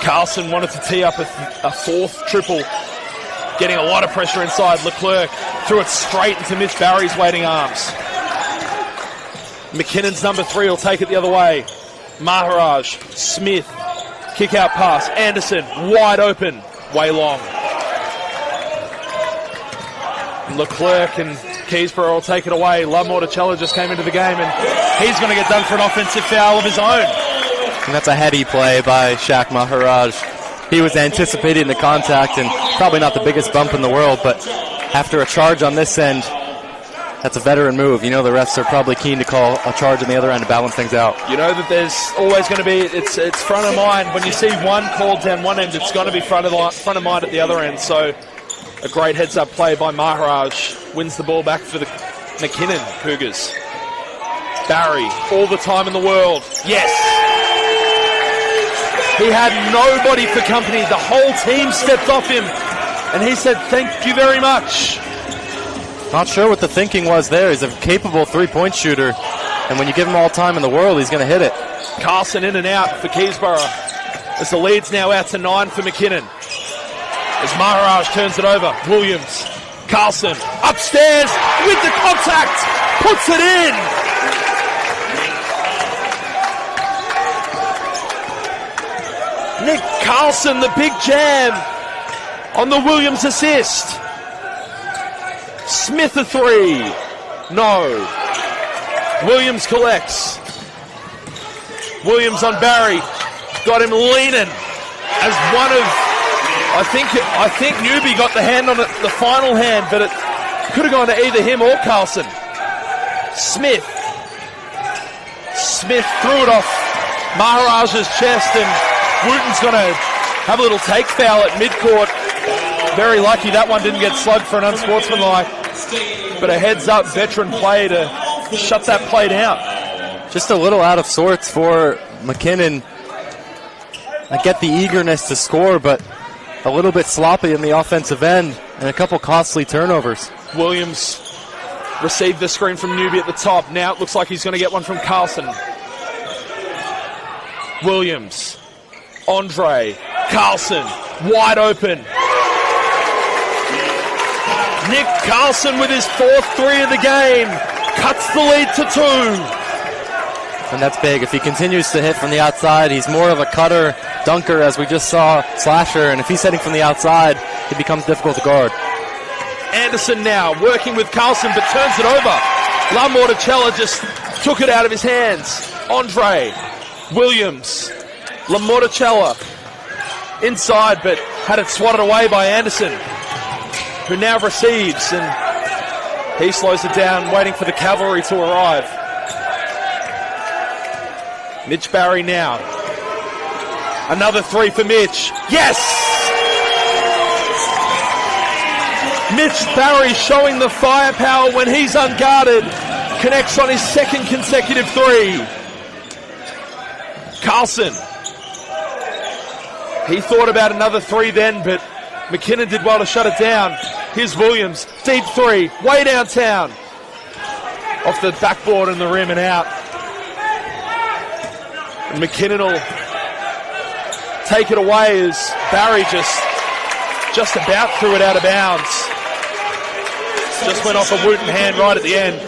Carlson wanted to tee up a fourth triple, getting a lot of pressure inside. Leclerc threw it straight into Mitch Barry's waiting arms. McKinnon's number 3 will take it the other way. Maharaj, Smith, kick out pass. Anderson, wide open, way long. Leclerc and Keysborough will take it away. Lamorticella just came into the game, and he's going to get done for an offensive foul of his own. And that's a heady play by Shaq Maharaj. He was anticipating the contact, and probably not the biggest bump in the world, but after a charge on this end, that's a veteran move. You know the refs are probably keen to call a charge on the other end to balance things out. You know that there's always going to be, it's front of mind. When you see one called down one end, it's going to be front of mind at the other end. So a great heads-up play by Maharaj. Wins the ball back for the McKinnon Cougars. Barry, all the time in the world. Yes! He had nobody for company. The whole team stepped off him, and he said, "Thank you very much." Not sure what the thinking was there. He's a capable three-point shooter, and when you give him all time in the world, he's going to hit it. Carlson in and out for Keysborough, as the lead's now out to 9 for McKinnon. As Maharaj turns it over, Williams, Carlson, upstairs with the contact, puts it in. Nick Carlson, the big jam on the Williams assist. Smith a 3. No. Williams collects. Williams on Barry. Got him leaning as one of, I think Newby got the hand on it, the final hand, but it could have gone to either him or Carlson. Smith threw it off Maharaj's chest, and Wooten's going to have a little take foul at midcourt. Very lucky that one didn't get slugged for an unsportsmanlike, but a heads-up veteran play to shut that play down. Just a little out of sorts for McKinnon. I get the eagerness to score, but a little bit sloppy in the offensive end and a couple costly turnovers. Williams received the screen from Newby at the top. Now it looks like he's going to get one from Carlson. Williams, Andre, Carlson, wide open. Nick Carlson with his 4th 3 of the game cuts the lead to 2. And that's big. If he continues to hit from the outside, he's more of a cutter, dunker, as we just saw, slasher, and if he's hitting from the outside, it becomes difficult to guard. Anderson now working with Carlson, but turns it over. Lamorticella just took it out of his hands. Andre, Williams, Lamorticella inside, but had it swatted away by Anderson, who now receives, and he slows it down, waiting for the cavalry to arrive. Mitch Barry now. Another 3 for Mitch. Yes! Mitch Barry showing the firepower when he's unguarded. Connects on his 2nd consecutive 3. Carlson. He thought about another 3 then, but McKinnon did well to shut it down. Here's Williams. Deep 3. Way downtown. Off the backboard and the rim and out. And McKinnon will take it away as Barry just about threw it out of bounds. Just went off a Wooten hand right at the end.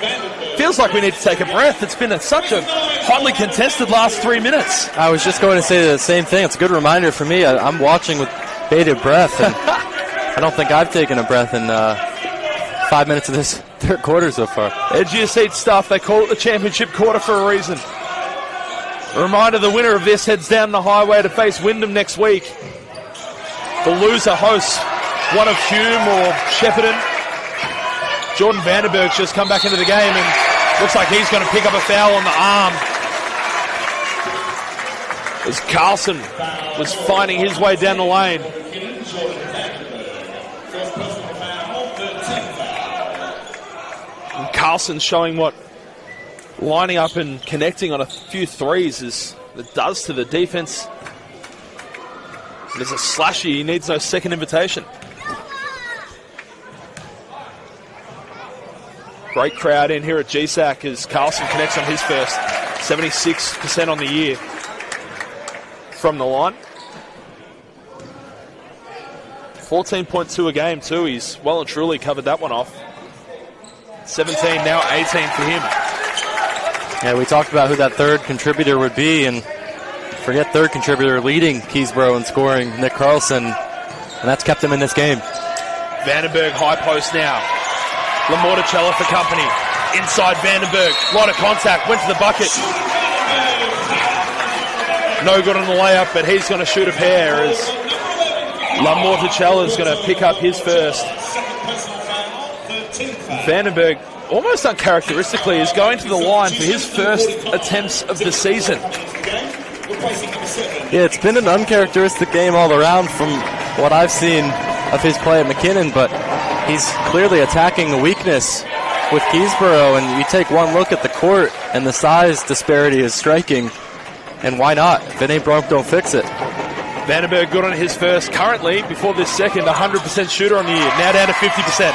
Feels like we need to take a breath. It's been such a hotly contested last 3 minutes. I was just going to say the same thing. It's a good reminder for me. I'm watching with bated breath, and I don't think I've taken a breath in 5 minutes of this 3rd quarter so far. Edge of your seat stuff. They call it the championship quarter for a reason. A reminder, the winner of this heads down the highway to face Wyndham next week. The loser hosts one of Hume or Shepparton. Jordan Vandenberg's just come back into the game, and looks like he's going to pick up a foul on the arm. As Carlson was finding his way down the lane. And Carlson showing what lining up and connecting on a few threes it does to the defense There's a slashy. He needs no second invitation. Great crowd in here at GSAC as Carlson connects on his first. 76% on the year from the line. 14.2 a game too. He's well and truly covered that one off. 17, now 18 for him. Yeah, we talked about who that third contributor would be, and forget third contributor leading Keysborough in scoring, Nick Carlson, and that's kept him in this game. Vandenberg high post now. Lamorticello for company. Inside Vandenberg. A lot of contact. Went to the bucket. No good on the layup, but he's going to shoot a pair as Lamorticello is going to pick up his first. Vandenberg, almost uncharacteristically, is going to the line for his first attempts of the season. Yeah, it's been an uncharacteristic game all around from what I've seen of his play at McKinnon, but he's clearly attacking a weakness with Keysborough, and you take one look at the court, and the size disparity is striking, and why not? If it ain't broke, don't fix it. Vandenberg good on his first. Currently, before this second, 100% shooter on the year. Now down to 50%.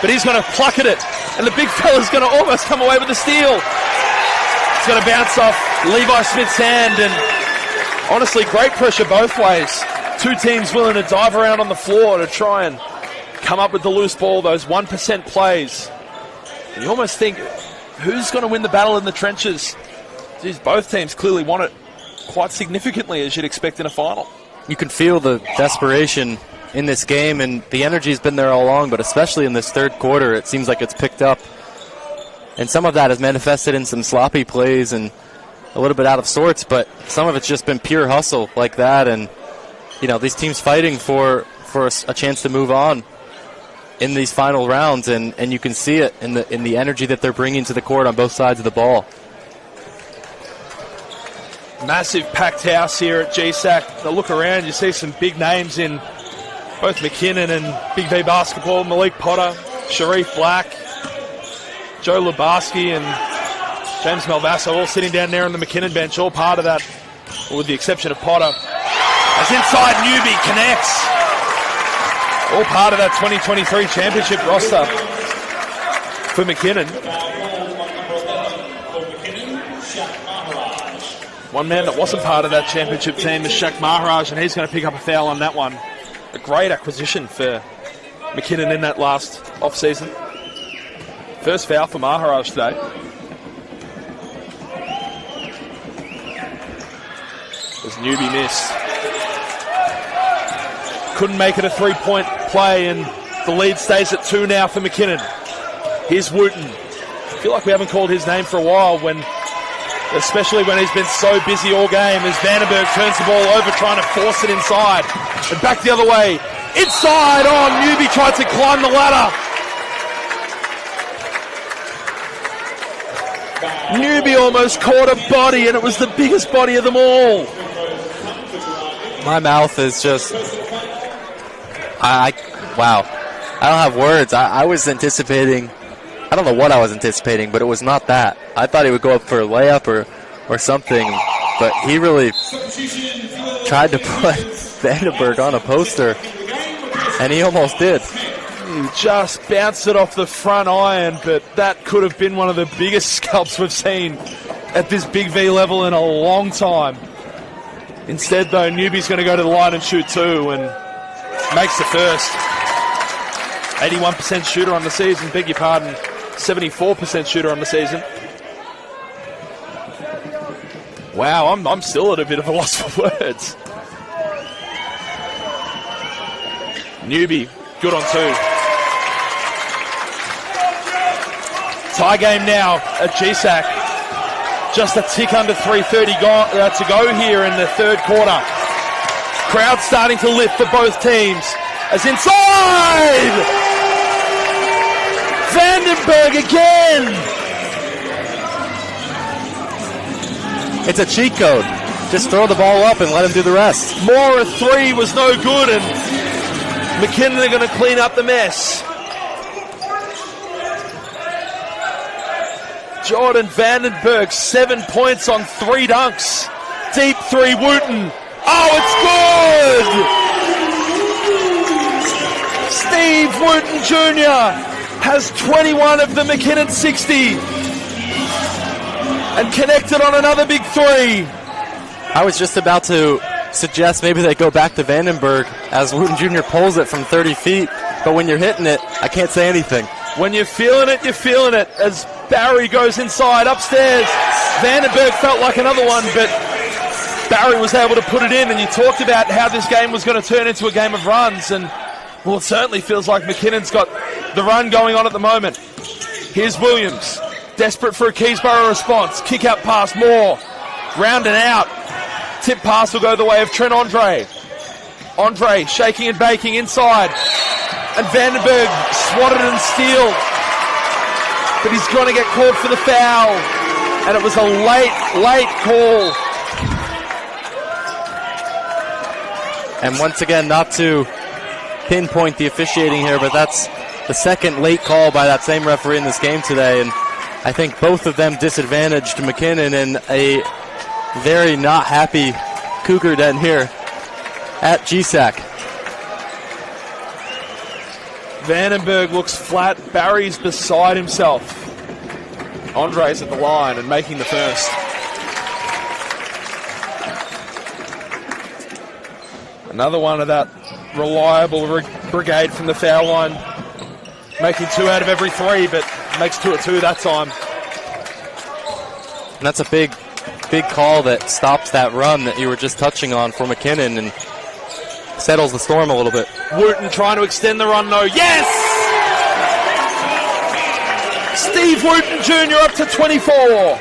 But he's going to pluck at it, and the big fella's going to almost come away with the steal. It's going to bounce off Levi Smith's hand, and honestly, great pressure both ways. Two teams willing to dive around on the floor to try and come up with the loose ball, those 1% plays. And you almost think, who's going to win the battle in the trenches? Geez, both teams clearly want it quite significantly, as you'd expect in a final. You can feel the desperation in this game, and the energy's been there all along, but especially in this third quarter, it seems like it's picked up. And some of that has manifested in some sloppy plays and a little bit out of sorts, but some of it's just been pure hustle like that, and you know, these teams fighting for a chance to move on in these final rounds, and you can see it in the energy that they're bringing to the court on both sides of the ball. Massive packed house here at GSAC. The look around, you see some big names in both McKinnon and BigV basketball. Malik Potter, Sharif Black, Joe Lubarski, and James Malvasso all sitting down there on the McKinnon bench, all part of that, with the exception of Potter. As inside Newby connects. All part of that 2023 championship roster for McKinnon. One man that wasn't part of that championship team is Shaq Maharaj, and he's going to pick up a foul on that one. A great acquisition for McKinnon in that last off-season. First foul for Maharaj today. As Newby missed. Couldn't make it a three-point play, and the lead stays at 2 now for McKinnon. Here's Wooten. I feel like we haven't called his name for a while, especially when he's been so busy all game, as Vandenberg turns the ball over trying to force it inside. And back the other way. Inside! Oh, Newby tried to climb the ladder. Newby almost caught a body, and it was the biggest body of them all. My mouth is just... wow. I don't have words. I was anticipating... I don't know what I was anticipating, but it was not that. I thought he would go up for a layup or something, but he really tried to put Vandenberg on a poster, and he almost did. He just bounced it off the front iron, but that could have been one of the biggest scalps we've seen at this BigV level in a long time. Instead, though, Newby's going to go to the line and shoot 2 and makes the first. 81% shooter on the season, beg your pardon. 74% shooter on the season. Wow, I'm still at a bit of a loss for words. Newby, good on 2. Tie game now at GSAC. Just a tick under 3:30 to go here in the third quarter. Crowd starting to lift for both teams. As inside! Vandenberg again! It's a cheat code. Just throw the ball up and let him do the rest. More a 3 was no good, and McKinnon are going to clean up the mess. Jordan Vandenberg, 7 points on 3 dunks. Deep 3, Wooten. Oh, it's good! Steve Wooten Jr. has 21 of the McKinnon 60 and connected on another big three. I was just about to suggest maybe they go back to Vandenberg as Wooten Jr. pulls it from 30 feet, but when you're hitting it, I can't say anything. When you're feeling it, you're feeling it. As Barry goes inside, upstairs, Vandenberg felt like another one, but Barry was able to put it in, and you talked about how this game was going to turn into a game of runs, and well, it certainly feels like McKinnon's got the run going on at the moment. Here's Williams, desperate for a Keysborough response. Kick out pass, Moore, rounding out. Tip pass will go the way of Trent Andre. Andre shaking and baking inside, and Vandenberg swatted and stealed, but he's going to get called for the foul, and it was a late call. And once again, not to pinpoint the officiating here, but that's the second late call by that same referee in this game today, and I think both of them disadvantaged McKinnon in a very not happy Cougar den here at GSAC. Vandenberg looks flat. Barry's beside himself. Andre's at the line and making the first. Another one of that reliable brigade from the foul line. Making 2 out of every 3, but makes 2 of 2 that time. And that's a big call that stops that run that you were just touching on for McKinnon and settles the storm a little bit. Wooten trying to extend the run, no. Yes! Steve Wooten Jr. up to 24.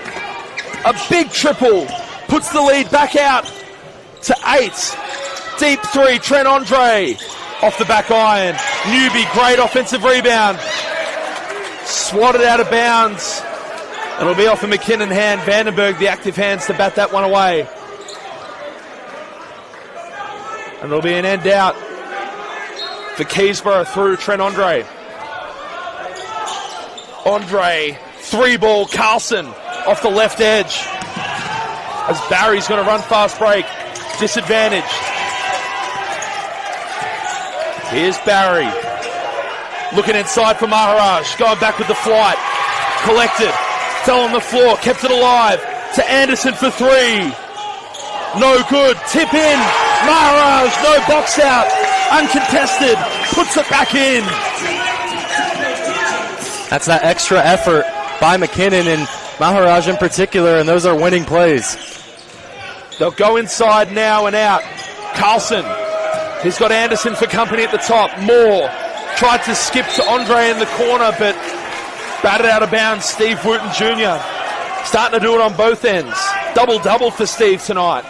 A big triple. Puts the lead back out to 8. Deep 3, Trent Andre. Off the back iron. Newby, great offensive rebound. Swatted out of bounds. It'll be off a McKinnon hand. Vandenberg, the active hands to bat that one away. And it'll be an end out for Keysborough through Trent Andre. Andre, 3-ball, Carlson off the left edge. As Barry's going to run fast break. Disadvantaged. Here's Barry. Looking inside for Maharaj. Going back with the flight. Collected. Fell on the floor. Kept it alive. To Anderson for 3. No good. Tip in. Maharaj. No box out. Uncontested. Puts it back in. That's that extra effort by McKinnon and Maharaj in particular, and those are winning plays. They'll go inside now and out. Carlson. He's got Anderson for company at the top. Moore tried to skip to Andre in the corner, but batted out of bounds. Steve Wooten Jr. starting to do it on both ends. Double-double for Steve tonight.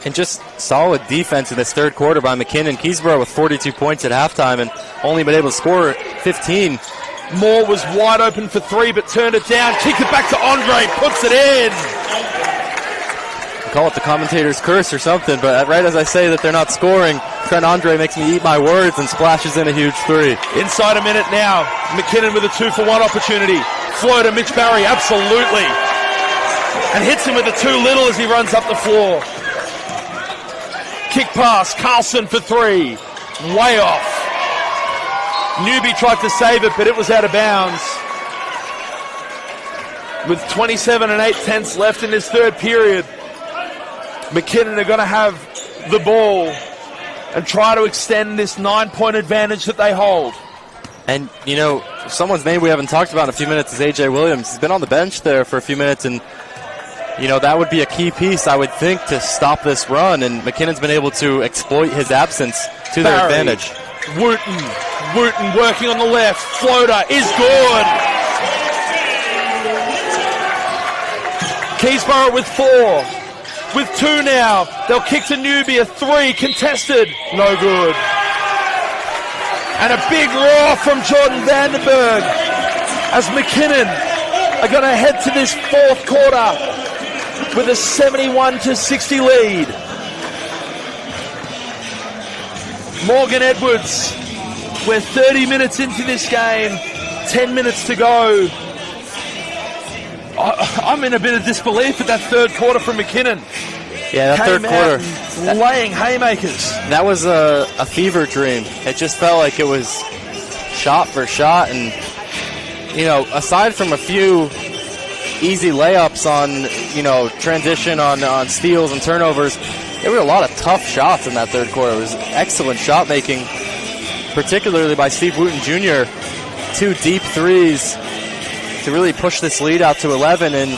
And just solid defense in this third quarter by McKinnon. Keysborough with 42 points at halftime and only been able to score 15. Moore was wide open for 3, but turned it down. Kicked it back to Andre. Puts it in. Call it the commentator's curse or something, but right as I say that they're not scoring, Trent Andre makes me eat my words and splashes in a huge 3. Inside a minute now. McKinnon with a 2-for-1 opportunity. Floater, Mitch Barry, absolutely. And hits him with a too little as he runs up the floor. Kick pass, Carlson for 3. Way off. Newby tried to save it, but it was out of bounds. With 27 8/10 left in this third period, McKinnon are going to have the ball and try to extend this 9-point advantage that they hold. And, you know, someone's name we haven't talked about in a few minutes is A.J. Williams. He's been on the bench there for a few minutes, and, you know, that would be a key piece, I would think, to stop this run. And McKinnon's been able to exploit his absence to their advantage. Wooten working on the left. Floater is good. Keysborough with 4. With 2 now. They'll kick to Newby. A 3 contested. No good. And a big roar from Jordan Vandenberg as McKinnon are going to head to this fourth quarter with a 71-60 lead. Morgan Edwards, we're 30 minutes into this game, 10 minutes to go. I'm in a bit of disbelief at that third quarter from McKinnon. Yeah, that third quarter, laying haymakers. that was a fever dream. It just felt like it was shot for shot, and aside from a few easy layups on transition on steals and turnovers, there were a lot of tough shots in that third quarter. It was excellent shot making, particularly by Steve Wooten Jr. 2 deep threes to really push this lead out to 11, and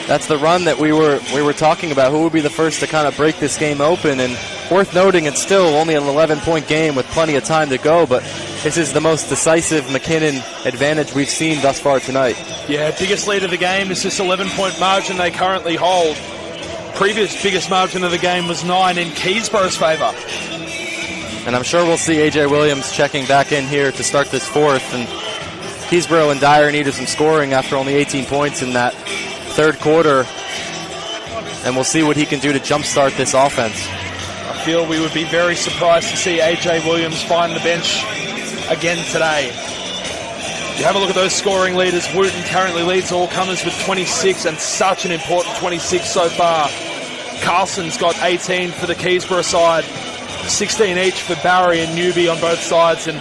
that's the run that we were talking about. Who would be the first to kind of break this game open? And worth noting, it's still only an 11-point game with plenty of time to go, but this is the most decisive McKinnon advantage we've seen thus far tonight. Yeah, biggest lead of the game is this 11-point margin they currently hold. Previous biggest margin of the game was 9 in Keysborough's favour. And I'm sure we'll see A.J. Williams checking back in here to start this fourth. And Keysborough and Dyer needed some scoring after only 18 points in that third quarter. And we'll see what he can do to jumpstart this offense. I feel we would be very surprised to see A.J. Williams find the bench again today. You have a look at those scoring leaders. Wooten currently leads all comers with 26, and such an important 26 so far. Carlson's got 18 for the Keysborough side, 16 each for Barry and Newby on both sides. And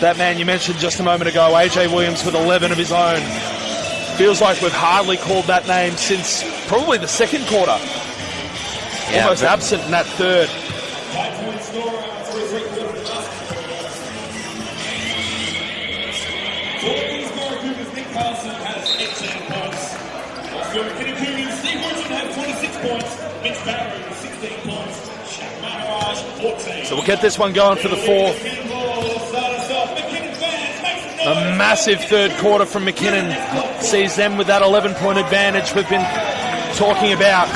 that man you mentioned just a moment ago, A.J. Williams, with 11 of his own. Feels like we've hardly called that name since probably the second quarter. Yeah, almost absent in that third. So we'll get this one going for the fourth. A massive third quarter from McKinnon sees them with that 11-point advantage we've been talking about.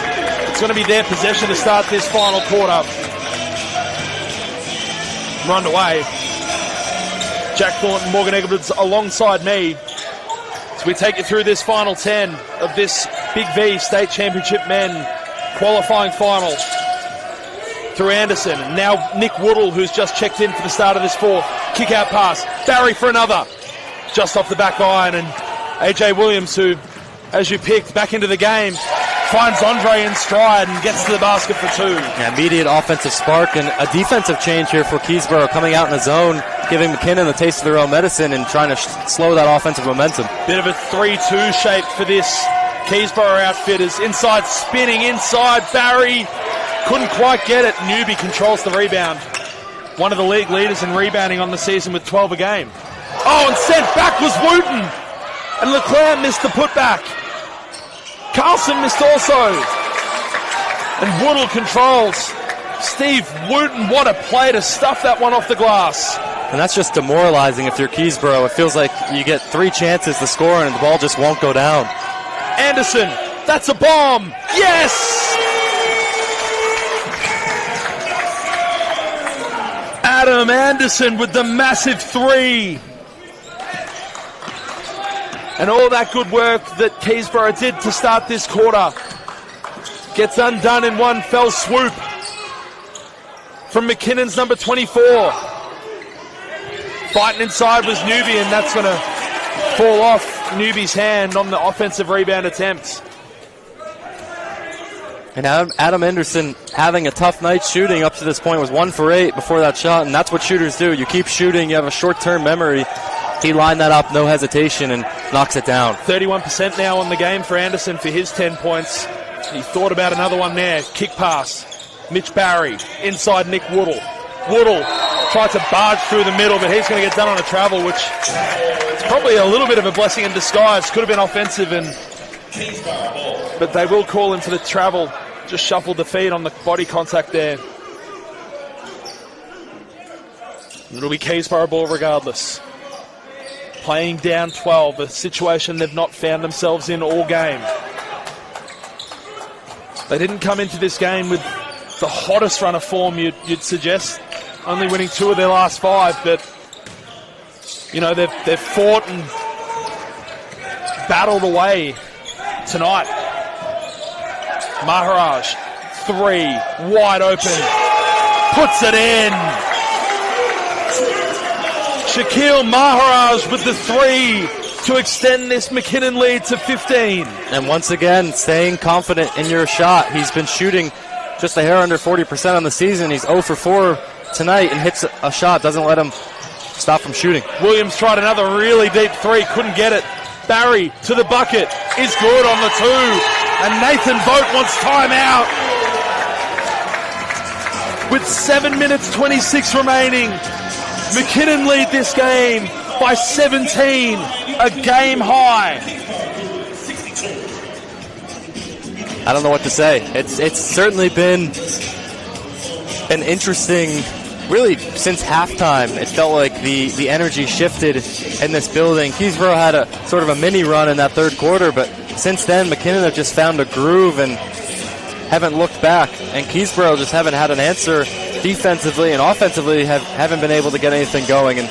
It's going to be their possession to start this final quarter. We're underway. Jack Thornton, Morgan Edwards alongside me. So we take you through this final 10 of this BigV State Championship Men qualifying final. Through Anderson. Now Nick Woodall, who's just checked in for the start of this fourth. Kick out pass. Barry for another. Just off the back iron. And A.J. Williams, who, as you picked, back into the game, finds Andre in stride and gets to the basket for 2. Yeah, immediate offensive spark and a defensive change here for Keysborough, coming out in the zone, giving McKinnon the taste of their own medicine and trying to slow that offensive momentum. Bit of a 3-2 shape for this Keysborough outfit. Is inside spinning, inside Barry. Couldn't quite get it. Newby controls the rebound. One of the league leaders in rebounding on the season with 12 a game. Oh, and sent back was Wooten. And Leclerc missed the putback. Carlson missed also. And Woodall controls. Steve Wooten, what a play to stuff that one off the glass. And that's just demoralizing if you're Keysborough. It feels like you get 3 chances to score and the ball just won't go down. Anderson, that's a bomb. Yes! Adam Anderson with the massive 3. And all that good work that Keysborough did to start this quarter gets undone in one fell swoop from McKinnon's number 24. Fighting inside was Newby, and that's going to fall off Newby's hand on the offensive rebound attempt. And Adam Anderson having a tough night shooting up to this point, was 1 for 8 before that shot, and that's what shooters do. You keep shooting, you have a short-term memory. He lined that up, no hesitation, and knocks it down. 31% now on the game for Anderson for his 10 points. He thought about another one there. Kick pass. Mitch Barry inside Nick Woodall. Woodall tried to barge through the middle, but he's going to get done on a travel, which is probably a little bit of a blessing in disguise. Could have been offensive, but they will call him for the travel. Just shuffled the feet on the body contact there. It'll be Keysborough ball regardless. Playing down 12, a situation they've not found themselves in all game. They didn't come into this game with the hottest run of form you'd suggest, only winning 2 of their last 5, but you know, they've fought and battled away tonight. Maharaj, 3, wide open, puts it in. Shaquille Maharaj with the 3 to extend this McKinnon lead to 15. And once again, staying confident in your shot. He's been shooting just a hair under 40% on the season. He's 0 for 4 tonight and hits a shot, doesn't let him stop from shooting. Williams tried another really deep three, couldn't get it. Barry to the bucket, is good on the 2, and Nathan Vogt wants timeout. With 7 minutes 26 remaining, McKinnon lead this game by 17, a game high. I don't know what to say. It's certainly been an interesting, really since halftime, it felt like the energy shifted in this building. Keysborough had a sort of a mini run in that third quarter, but since then McKinnon have just found a groove and haven't looked back, and Keysborough just haven't had an answer defensively and offensively, haven't been able to get anything going. And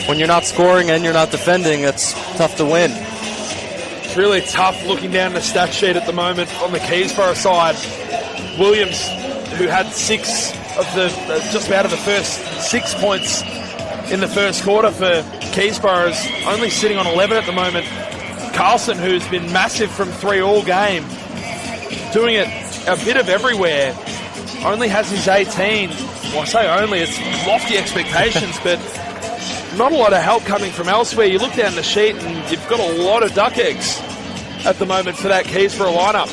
when you're not scoring and you're not defending, it's tough to win. It's really tough looking down the stat sheet at the moment on the Keysborough side. Williams, who had just about of the first 6 points in the first quarter for Keysborough, is only sitting on 11 at the moment. Carlson, who's been massive from 3 all game, doing it a bit of everywhere, only has his 18. Well, I say only, it's lofty expectations, but not a lot of help coming from elsewhere. You look down the sheet and you've got a lot of duck eggs at the moment for that Keysborough lineup.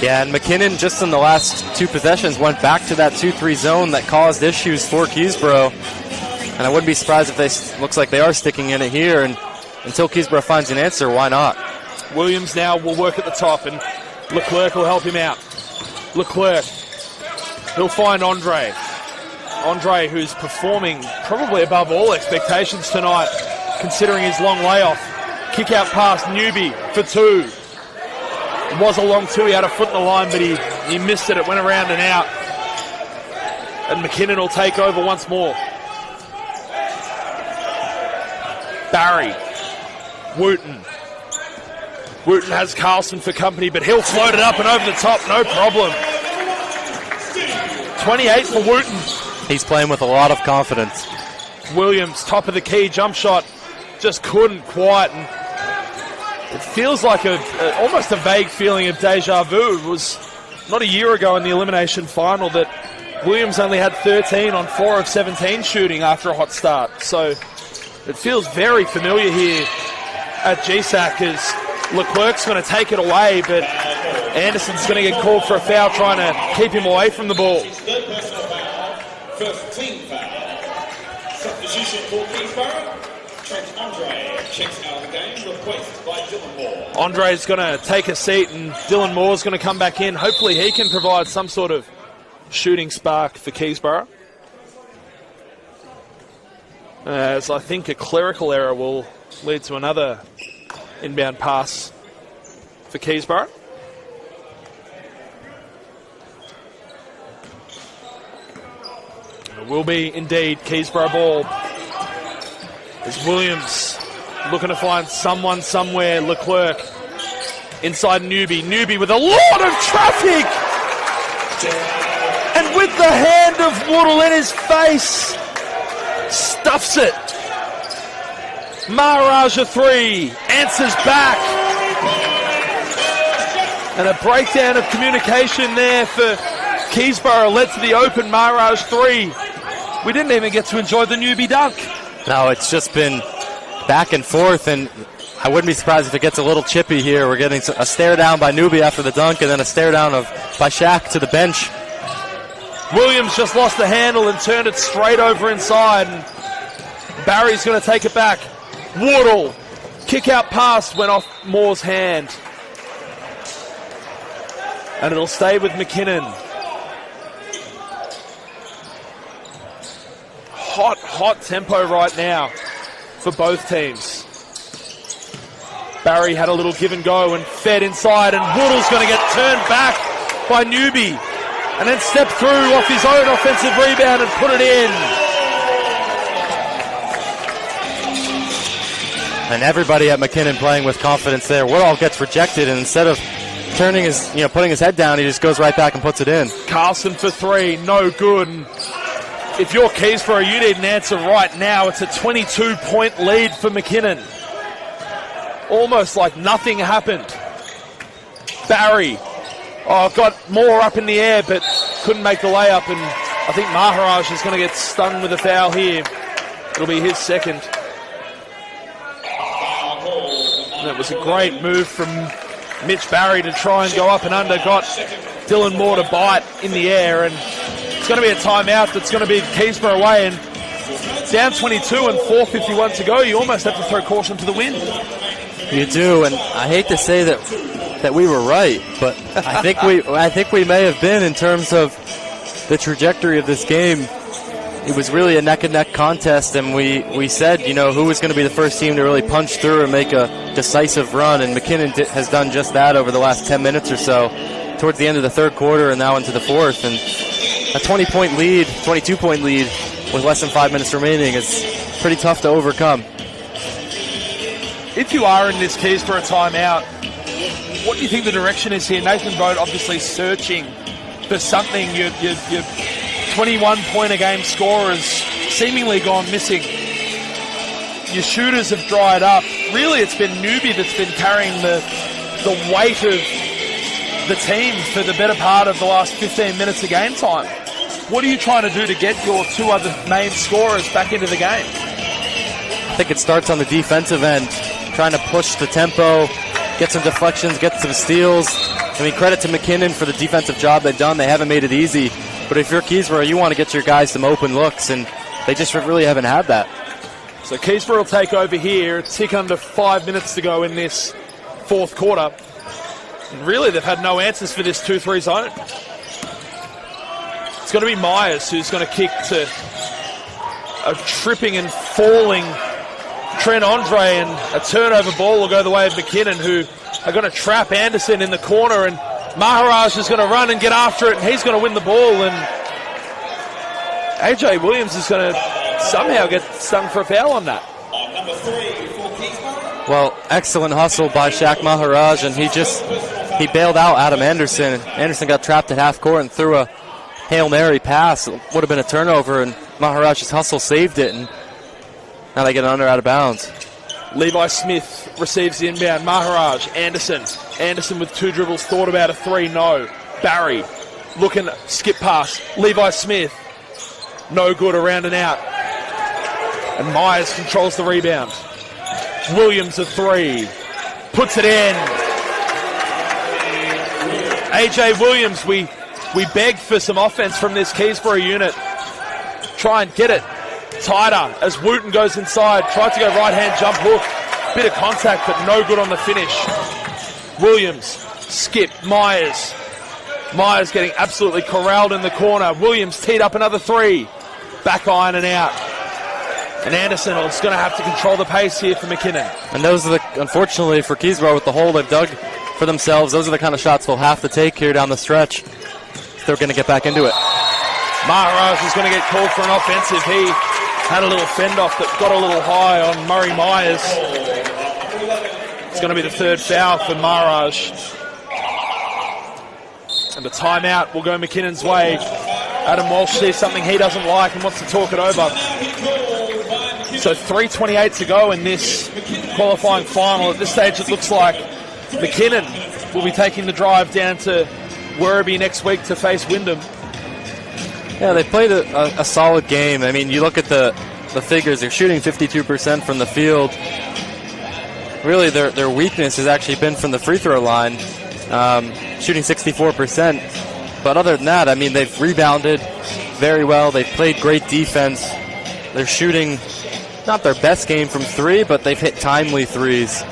Yeah, and McKinnon just in the last 2 possessions went back to that 2-3 zone that caused issues for Keysborough. And I wouldn't be surprised if looks like they are sticking in it here. And until Keysborough finds an answer, why not? Williams now will work at the top, and Leclerc will help him out. Leclerc, he'll find Andre. Andre, who's performing probably above all expectations tonight, considering his long layoff. Kick out pass, Newby for 2. It was a long 2, he had a foot in the line, but he missed it. It went around and out. And McKinnon will take over once more. Barry. Wooten. Wooten has Carlson for company, but he'll float it up and over the top, no problem. 28 for Wooten. He's playing with a lot of confidence. Williams, top of the key, jump shot, just couldn't quite. And it feels like almost a vague feeling of deja vu. It was not a year ago in the elimination final that Williams only had 13 on 4 of 17 shooting after a hot start. So it feels very familiar here at GSAC as Leclerc's going to take it away, but Anderson's going to get called for a foul trying to keep him away from the ball. First team foul. Substitution for Keysborough. Trent Andre checks out of the game, replaced by Dylan Moore. Andre's going to take a seat and Dylan Moore's going to come back in. Hopefully he can provide some sort of shooting spark for Keysborough. As I think a clerical error will lead to another inbound pass for Keysborough. It will be indeed Keysborough ball. As Williams looking to find someone somewhere. Leclerc inside Newby. Newby with a lot of traffic! And with the hand of Woodall in his face, stuffs it. Maharaj a 3, answers back. And a breakdown of communication there for Keysborough led to the open Maharaj 3. We didn't even get to enjoy the Newby dunk. No, it's just been back and forth, and I wouldn't be surprised if it gets a little chippy here. We're getting a stare down by Newby after the dunk, and then a stare down by Shaq to the bench. Williams just lost the handle and turned it straight over inside. And Barry's going to take it back. Woodall, kick out pass went off Moore's hand. And it'll stay with McKinnon. Hot tempo right now for both teams. Barry had a little give and go and fed inside, and Woodall's going to get turned back by Newby and then step through off his own offensive rebound and put it in. And everybody at McKinnon playing with confidence there. Woodall gets rejected, and instead of putting his head down, he just goes right back and puts it in. Carlson for 3, no good. And if you're Keysborough, you need an answer right now. It's a 22-point lead for McKinnon. Almost like nothing happened. Barry, got more up in the air, but couldn't make the layup, and I think Maharaj is going to get stung with a foul here. It'll be his second. And it was a great move from Mitch Barry to try and go up and under. Got Dylan Moore to bite in the air, and it's going to be a timeout that's going to be Keysborough away. And down 22 and 4:51 to go, you almost have to throw caution to the wind. You do, and I hate to say that we were right, but I think we may have been in terms of the trajectory of this game. It was really a neck-and-neck contest, and we said, who was going to be the first team to really punch through and make a decisive run, and McKinnon has done just that over the last 10 minutes or so, towards the end of the third quarter and now into the fourth. And a 22-point lead with less than 5 minutes remaining is pretty tough to overcome. If you are in this Keysborough timeout, what do you think the direction is here? Nathan Vogt obviously searching for something. Your 21-point-a-game scorers seemingly gone missing. Your shooters have dried up. Really, it's been Newbie that's been carrying the weight of the team for the better part of the last 15 minutes of game time. What are you trying to do to get your two other main scorers back into the game? I think it starts on the defensive end, trying to push the tempo, get some deflections, get some steals. I mean, credit to McKinnon for the defensive job they've done. They haven't made it easy. But if you're Keysborough, you want to get your guys some open looks, and they just really haven't had that. So Keysborough will take over here. A tick under 5 minutes to go in this fourth quarter. And really, they've had no answers for this 2-3 zone. It's going to be Myers who's going to kick to a tripping and falling Trent Andre, and a turnover ball will go the way of McKinnon, who are going to trap Anderson in the corner, and Maharaj is going to run and get after it, and he's going to win the ball, and AJ Williams is going to somehow get stung for a foul on that. Well, excellent hustle by Shaq Maharaj, and he bailed out Adam Anderson. Anderson got trapped at half court and threw a Hail Mary pass. It would have been a turnover, and Maharaj's hustle saved it, and now they get under out of bounds. Levi Smith receives the inbound. Maharaj, Anderson with two dribbles, thought about a three, no. Barry looking, skip pass. Levi Smith, no good, around and out. And Myers controls the rebound. Williams a three, puts it in. AJ Williams, we beg for some offense from this Keysborough unit. Try and get it tighter as Wooten goes inside, tried to go right-hand jump hook, bit of contact but no good on the finish. Williams, skip, Myers getting absolutely corralled in the corner. Williams teed up another three, back iron and out. And Anderson is going to have to control the pace here for McKinnon. And those are unfortunately for Keysborough, with the hole they've dug for themselves, those are the kind of shots they'll have to take here down the stretch if they're going to get back into it. Maharaj is going to get called for an offensive. He had a little fend-off that got a little high on Murray Myers. It's going to be the third foul for Maharaj. And the timeout will go McKinnon's way. Adam Walsh sees something he doesn't like and wants to talk it over. So 3:28 to go in this qualifying final. At this stage, it looks like McKinnon will be taking the drive down to Werribee next week to face Wyndham. Yeah, they played a solid game. I mean, you look at the figures. They're shooting 52% from the field. Really, their weakness has actually been from the free throw line, shooting 64%. But other than that, I mean, they've rebounded very well. They've played great defense. They're shooting not their best game from three, but they've hit timely threes.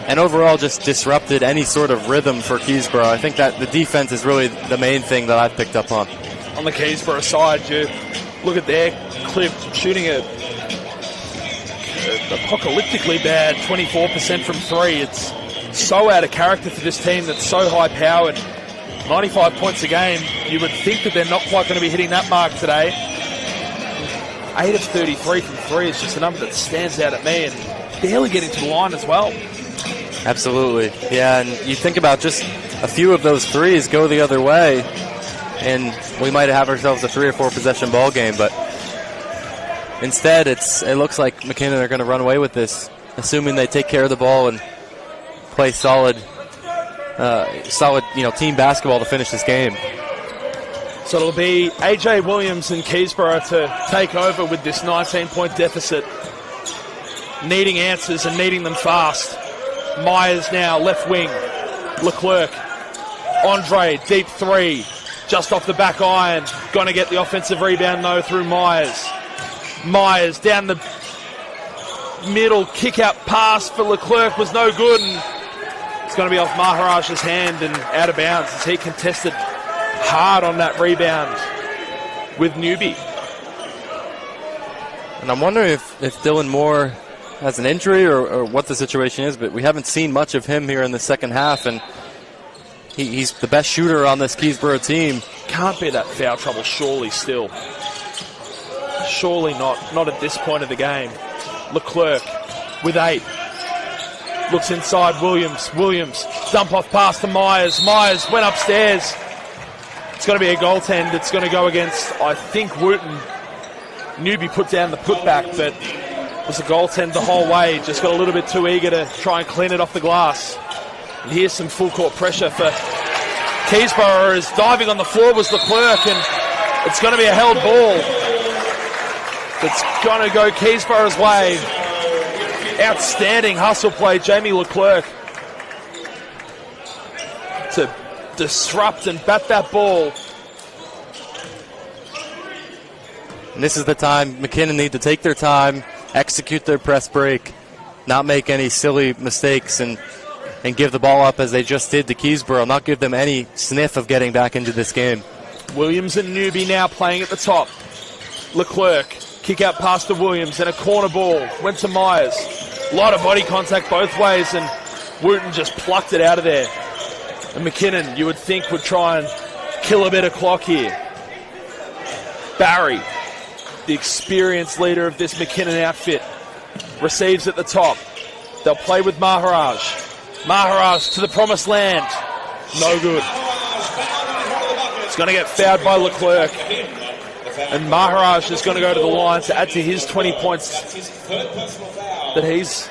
And overall just disrupted any sort of rhythm for Keysborough. I think that the defense is really the main thing that I've picked up on. On the Keysborough side, you look at their clip, shooting a apocalyptically bad 24% from three. It's so out of character for this team that's so high-powered. 95 points a game. You would think that they're not quite going to be hitting that mark today. 8 of 33 from three is just a number that stands out at me, and barely getting to the line as well. Absolutely. Yeah, and you think about just a few of those threes go the other way, and we might have ourselves a 3 or 4 possession ball game, but instead it looks like McKinnon are going to run away with this, assuming they take care of the ball and play solid team basketball to finish this game. So it'll be AJ Williams and Keysborough to take over with this 19-point deficit. Needing answers and needing them fast. Myers now, left wing. Leclerc. Andre, deep three. Just off the back iron. Going to get the offensive rebound, though, through Myers. Myers down the middle. Kick-out pass for Leclerc was no good. And it's going to be off Maharaj's hand and out of bounds as he contested hard on that rebound with Newby. And I'm wondering if Dylan Moore has an injury or what the situation is, but we haven't seen much of him here in the second half, and he's the best shooter on this Keysborough team. Can't be that foul trouble, surely still. Surely not at this point of the game. Leclerc with 8. Looks inside Williams. Williams, dump off pass to Myers. Myers went upstairs. It's going to be a goaltend. It's going to go against, I think, Wooten. Newby put down the putback, but it was a goaltend the whole way. Just got a little bit too eager to try and clean it off the glass. And here's some full court pressure for Keysborough, as diving on the floor was Leclerc, and it's going to be a held ball. It's going to go Keysborough's way. Outstanding hustle play, Jamie Leclerc, to disrupt and bat that ball. And this is the time McKinnon need to take their time, execute their press break, not make any silly mistakes, and give the ball up as they just did to Keysborough, not give them any sniff of getting back into this game. Williams and Newby now playing at the top. Leclerc, kick out pass to Williams, and a corner ball. Went to Myers. A lot of body contact both ways, and Wooten just plucked it out of there. And McKinnon, you would think, would try and kill a bit of clock here. Barry, the experienced leader of this McKinnon outfit, receives at the top. They'll play with Maharaj. Maharaj to the promised land. No good. It's going to get fouled by Leclerc. And Maharaj is going to go to the line to add to his 20 points that he's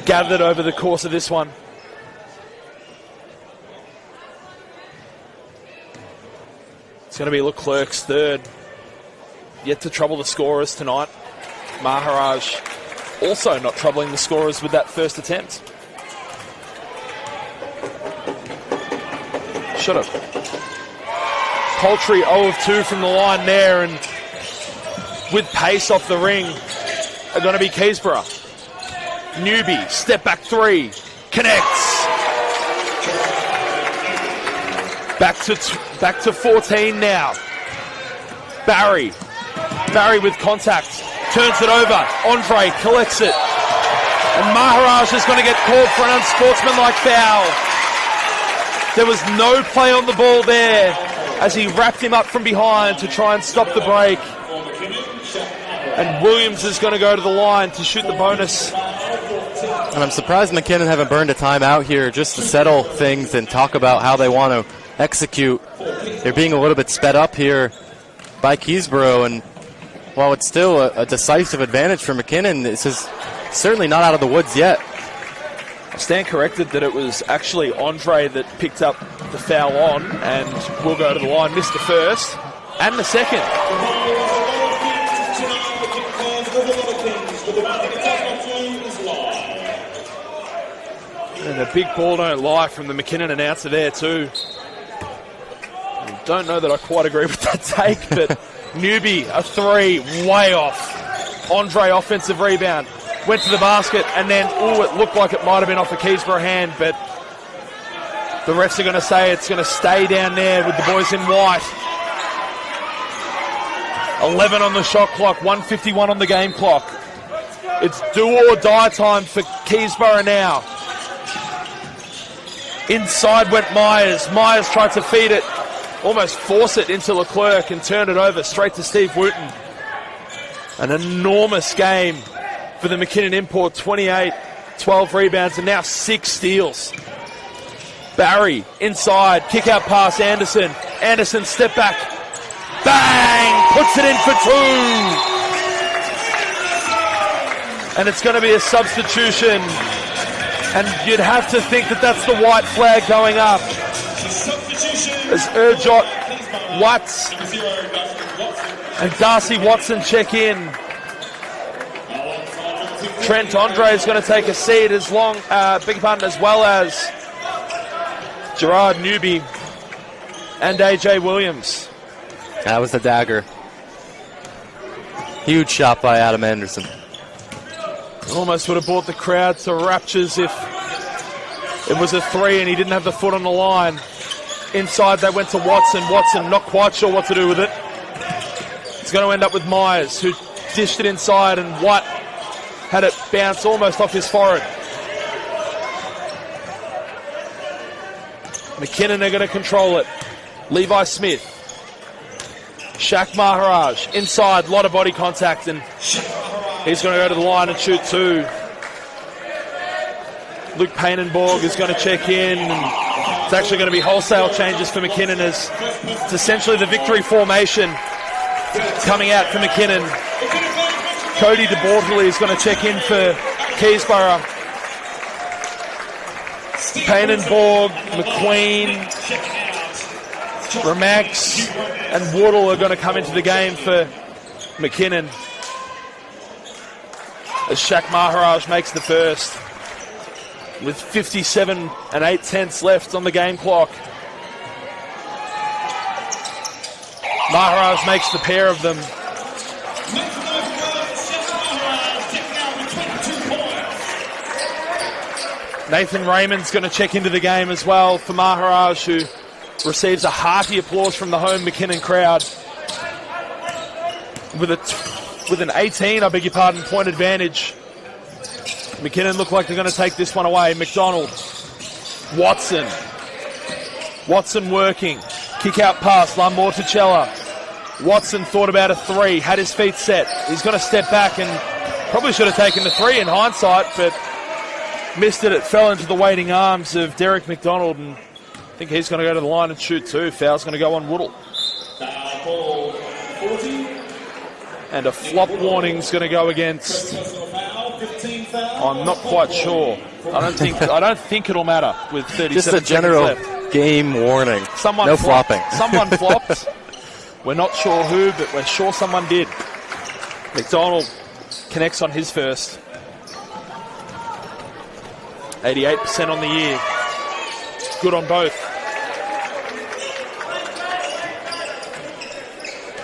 gathered over the course of this one. It's going to be Leclerc's third. Yet to trouble the scorers tonight. Maharaj also not troubling the scorers with that first attempt. Should have. Poultry 0 of 2 from the line there, and with pace off the ring are going to be Keysborough. Newby, step back 3, connects. Back to 14 now. Barry with contact, turns it over. Andre collects it, and Maharaj is going to get called for an unsportsmanlike foul. There was no play on the ball there as he wrapped him up from behind to try and stop the break. And Williams is going to go to the line to shoot the bonus. And I'm surprised McKinnon haven't burned a timeout here just to settle things and talk about how they want to execute. They're being a little bit sped up here by Keysborough, and while it's still a decisive advantage for McKinnon, this is certainly not out of the woods yet. I stand corrected that it was actually Andre that picked up the foul on, and will go to the line. Missed the first and the second. And the big ball don't lie from the McKinnon announcer there too. I don't know that I quite agree with that take, but Newby, a 3, way off. Andre, offensive rebound. Went to the basket, and then, it looked like it might have been off a Keysborough hand, but the refs are going to say it's going to stay down there with the boys in white. 11 on the shot clock, 1:51 on the game clock. It's do or die time for Keysborough now. Inside went Myers. Myers tried to feed it, almost force it into Leclerc and turn it over straight to Steve Wooten. An enormous game for the McKinnon import. 28, 12 rebounds, and now 6 steals. Barry inside, kick out pass, Anderson. Anderson step back, bang, puts it in for 2. And it's going to be a substitution. And you'd have to think that that's the white flag going up. As Urjot Watts and Darcy Watson check in. Trent Andre is going to take a seat as well as Gerard Newby and AJ Williams. That was the dagger. Huge shot by Adam Anderson. Almost would have brought the crowd to raptures if it was a 3 and he didn't have the foot on the line. Inside they went to Watson. Watson not quite sure what to do with it. It's going to end up with Myers, who dished it inside, and Watt had it bounce almost off his forehead. McKinnon are going to control it. Levi Smith. Shaq Maharaj inside, a lot of body contact, and he's going to go to the line and shoot 2. Luke Painenborg is going to check in. And it's actually going to be wholesale changes for McKinnon, as it's essentially the victory formation coming out for McKinnon. Cody DeBortoli is going to check in for Keysborough. Painenborg, McQueen, Remax and Woodall are going to come into the game for McKinnon, as Shaq Maharaj makes the first with 57 and 8/10 left on the game clock. Maharaj makes the pair of them. Nathan Raymond's going to check into the game as well for Maharaj, who receives a hearty applause from the home McKinnon crowd. With an 18, I beg your pardon, point advantage. McKinnon look like they're going to take this one away. McDonald. Watson. Watson working. Kick out pass. Lamorticella. Watson thought about a 3. Had his feet set. He's going to step back and probably should have taken the 3 in hindsight, but missed it. It fell into the waiting arms of Derek McDonald, and I think he's going to go to the line and shoot 2. Foul's going to go on Woodall. And a flop warning's going to go against. I'm not quite sure. I don't think it'll matter with 37 Just a general left. Game warning. No flopping. Someone flopped. We're not sure who, but we're sure someone did. McDonald connects on his first. 88% on the year. Good on both.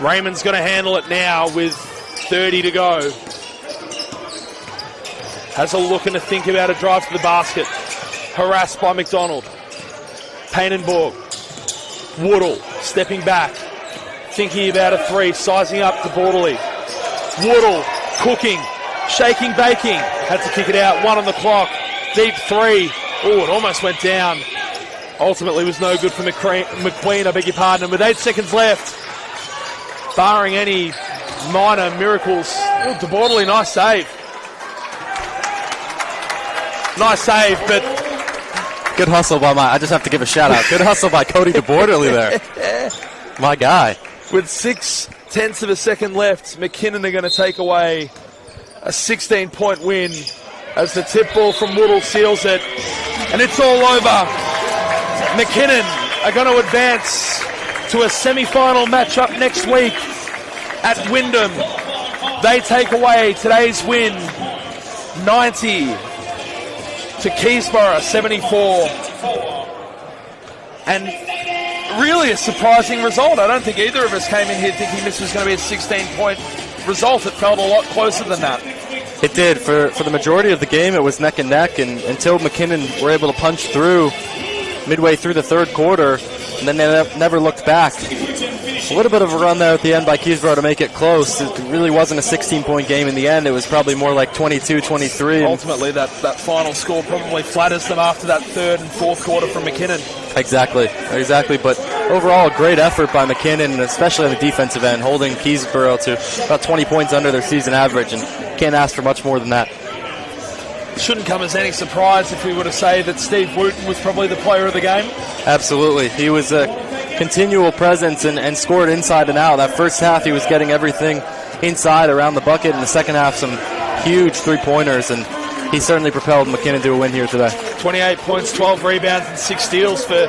Raymond's going to handle it now with 30 to go. Has a look and a think about a drive to the basket. Harassed by McDonald. Painenborg. Woodall stepping back. Thinking about a 3. Sizing up to Borderley. Woodall cooking. Shaking, baking. Had to kick it out. 1 on the clock. Deep 3. Oh, it almost went down. Ultimately was no good for McQueen, I beg your pardon. And with 8 seconds left, barring any minor miracles. Oh, DeBortoli, nice save. Nice save, but good hustle by I just have to give a shout out. Good hustle by Cody DeBortoli there. My guy. With 6/10 of a second left, McKinnon are going to take away a 16-point win as the tip ball from Woodall seals it. And it's all over. McKinnon are going to advance to a semi-final matchup next week at Wyndham. They take away today's win, 90 to Keysborough, 74. And really a surprising result. I don't think either of us came in here thinking this was going to be a 16-point result. It felt a lot closer than that. It did. For the majority of the game, it was neck and neck, and until McKinnon were able to punch through midway through the third quarter, and then they never looked back. A little bit of a run there at the end by Keysborough to make it close. It really wasn't a 16-point game in the end. It was probably more like 22-23. Ultimately, that final score probably flatters them after that third and fourth quarter from McKinnon. Exactly. But overall, a great effort by McKinnon, and especially on the defensive end, holding Keysborough to about 20 points under their season average, and can't ask for much more than that. Shouldn't come as any surprise if we were to say that Steve Wooten was probably the player of the game. Absolutely. He was a continual presence and scored inside and out. That first half, he was getting everything inside around the bucket. In the second half, some huge three-pointers, and he certainly propelled McKinnon to a win here today. 28 points, 12 rebounds, and 6 steals for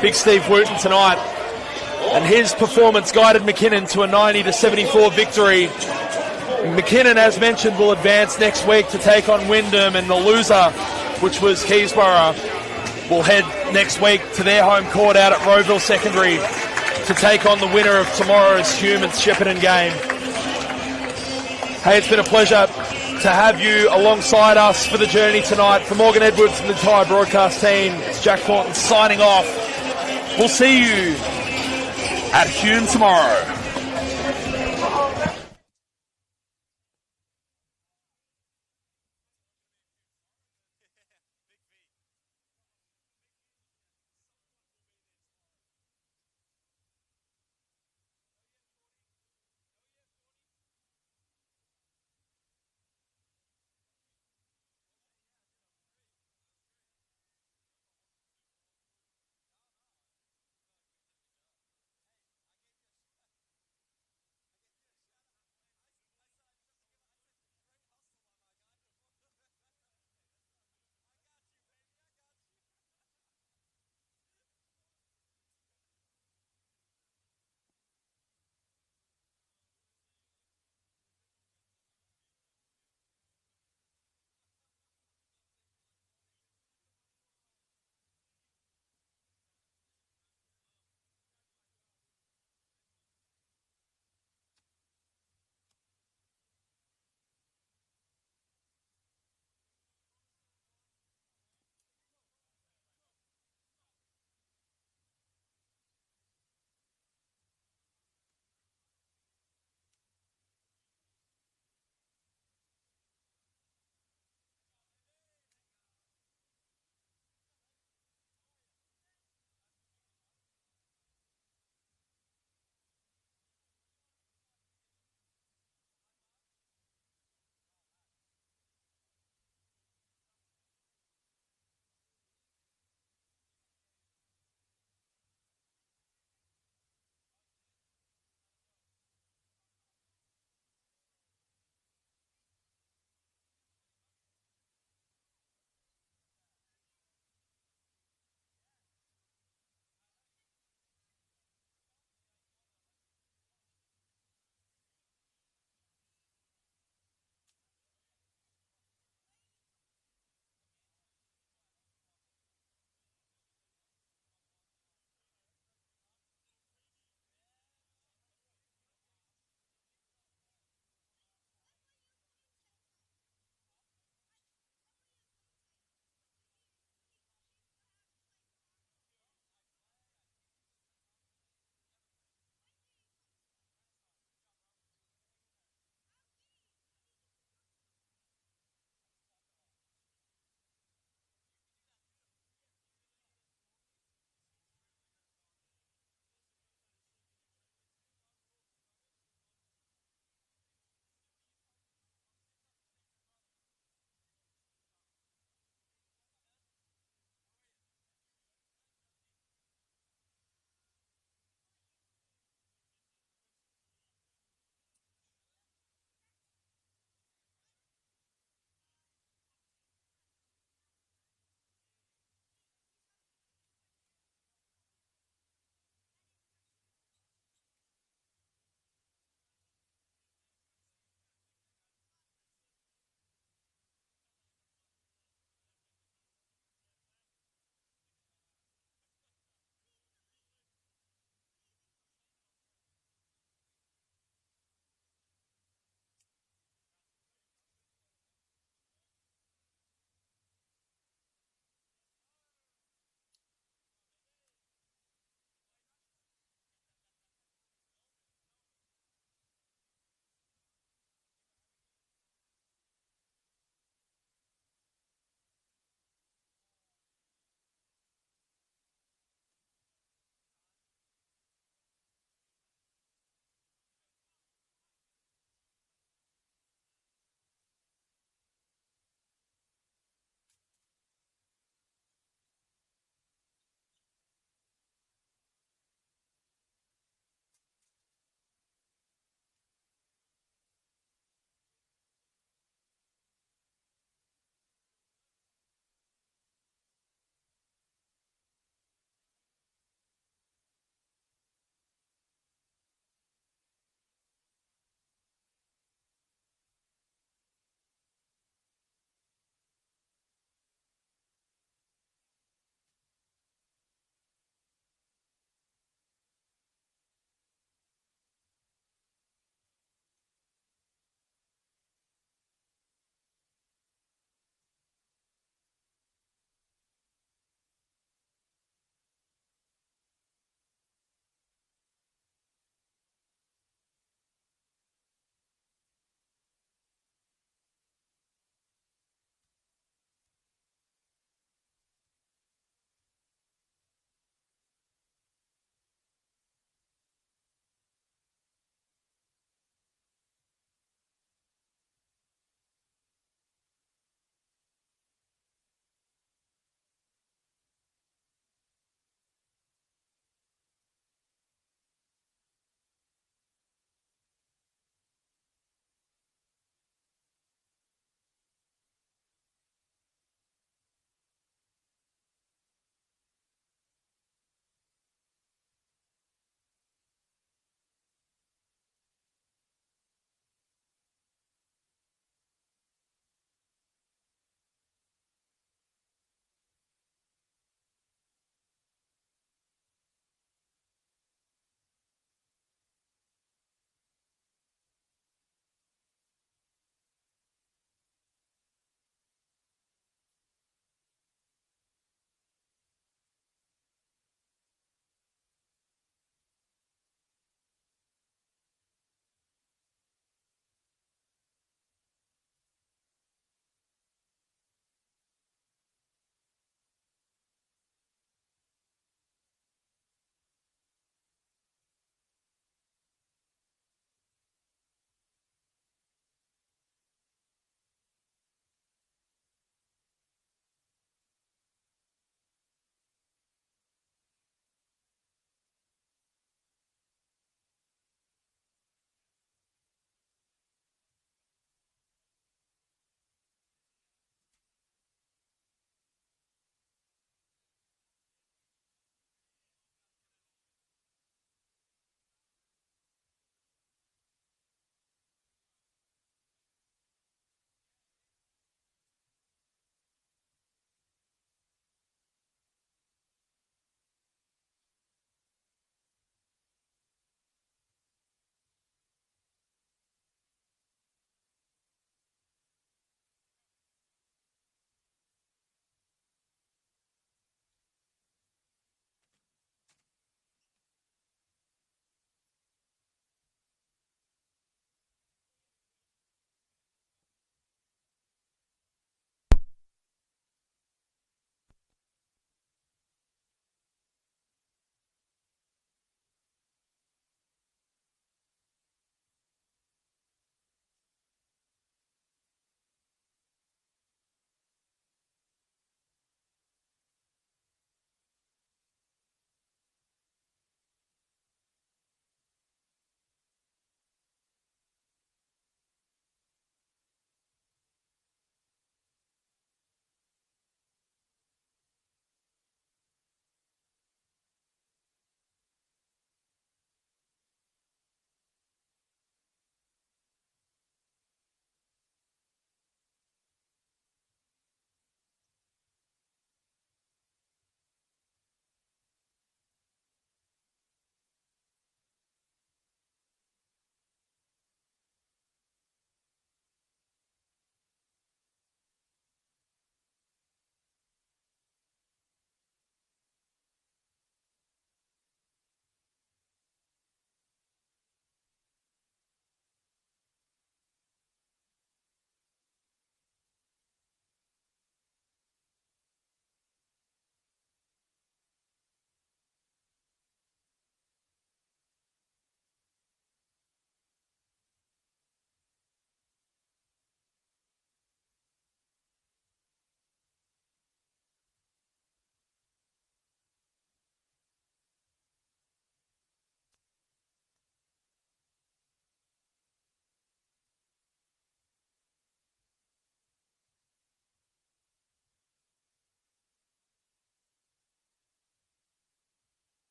Big Steve Wooten tonight. and his performance guided McKinnon to a 90-74 victory. McKinnon, as mentioned, will advance next week to take on Wyndham, and the loser, which was Keysborough, will head next week to their home court out at Rowville Secondary to take on the winner of tomorrow's Hume and Shepparton game. Hey, it's been a pleasure to have you alongside us for the journey tonight. For Morgan Edwards and the entire broadcast team, it's Jack Thornton signing off. We'll see you at Hume tomorrow.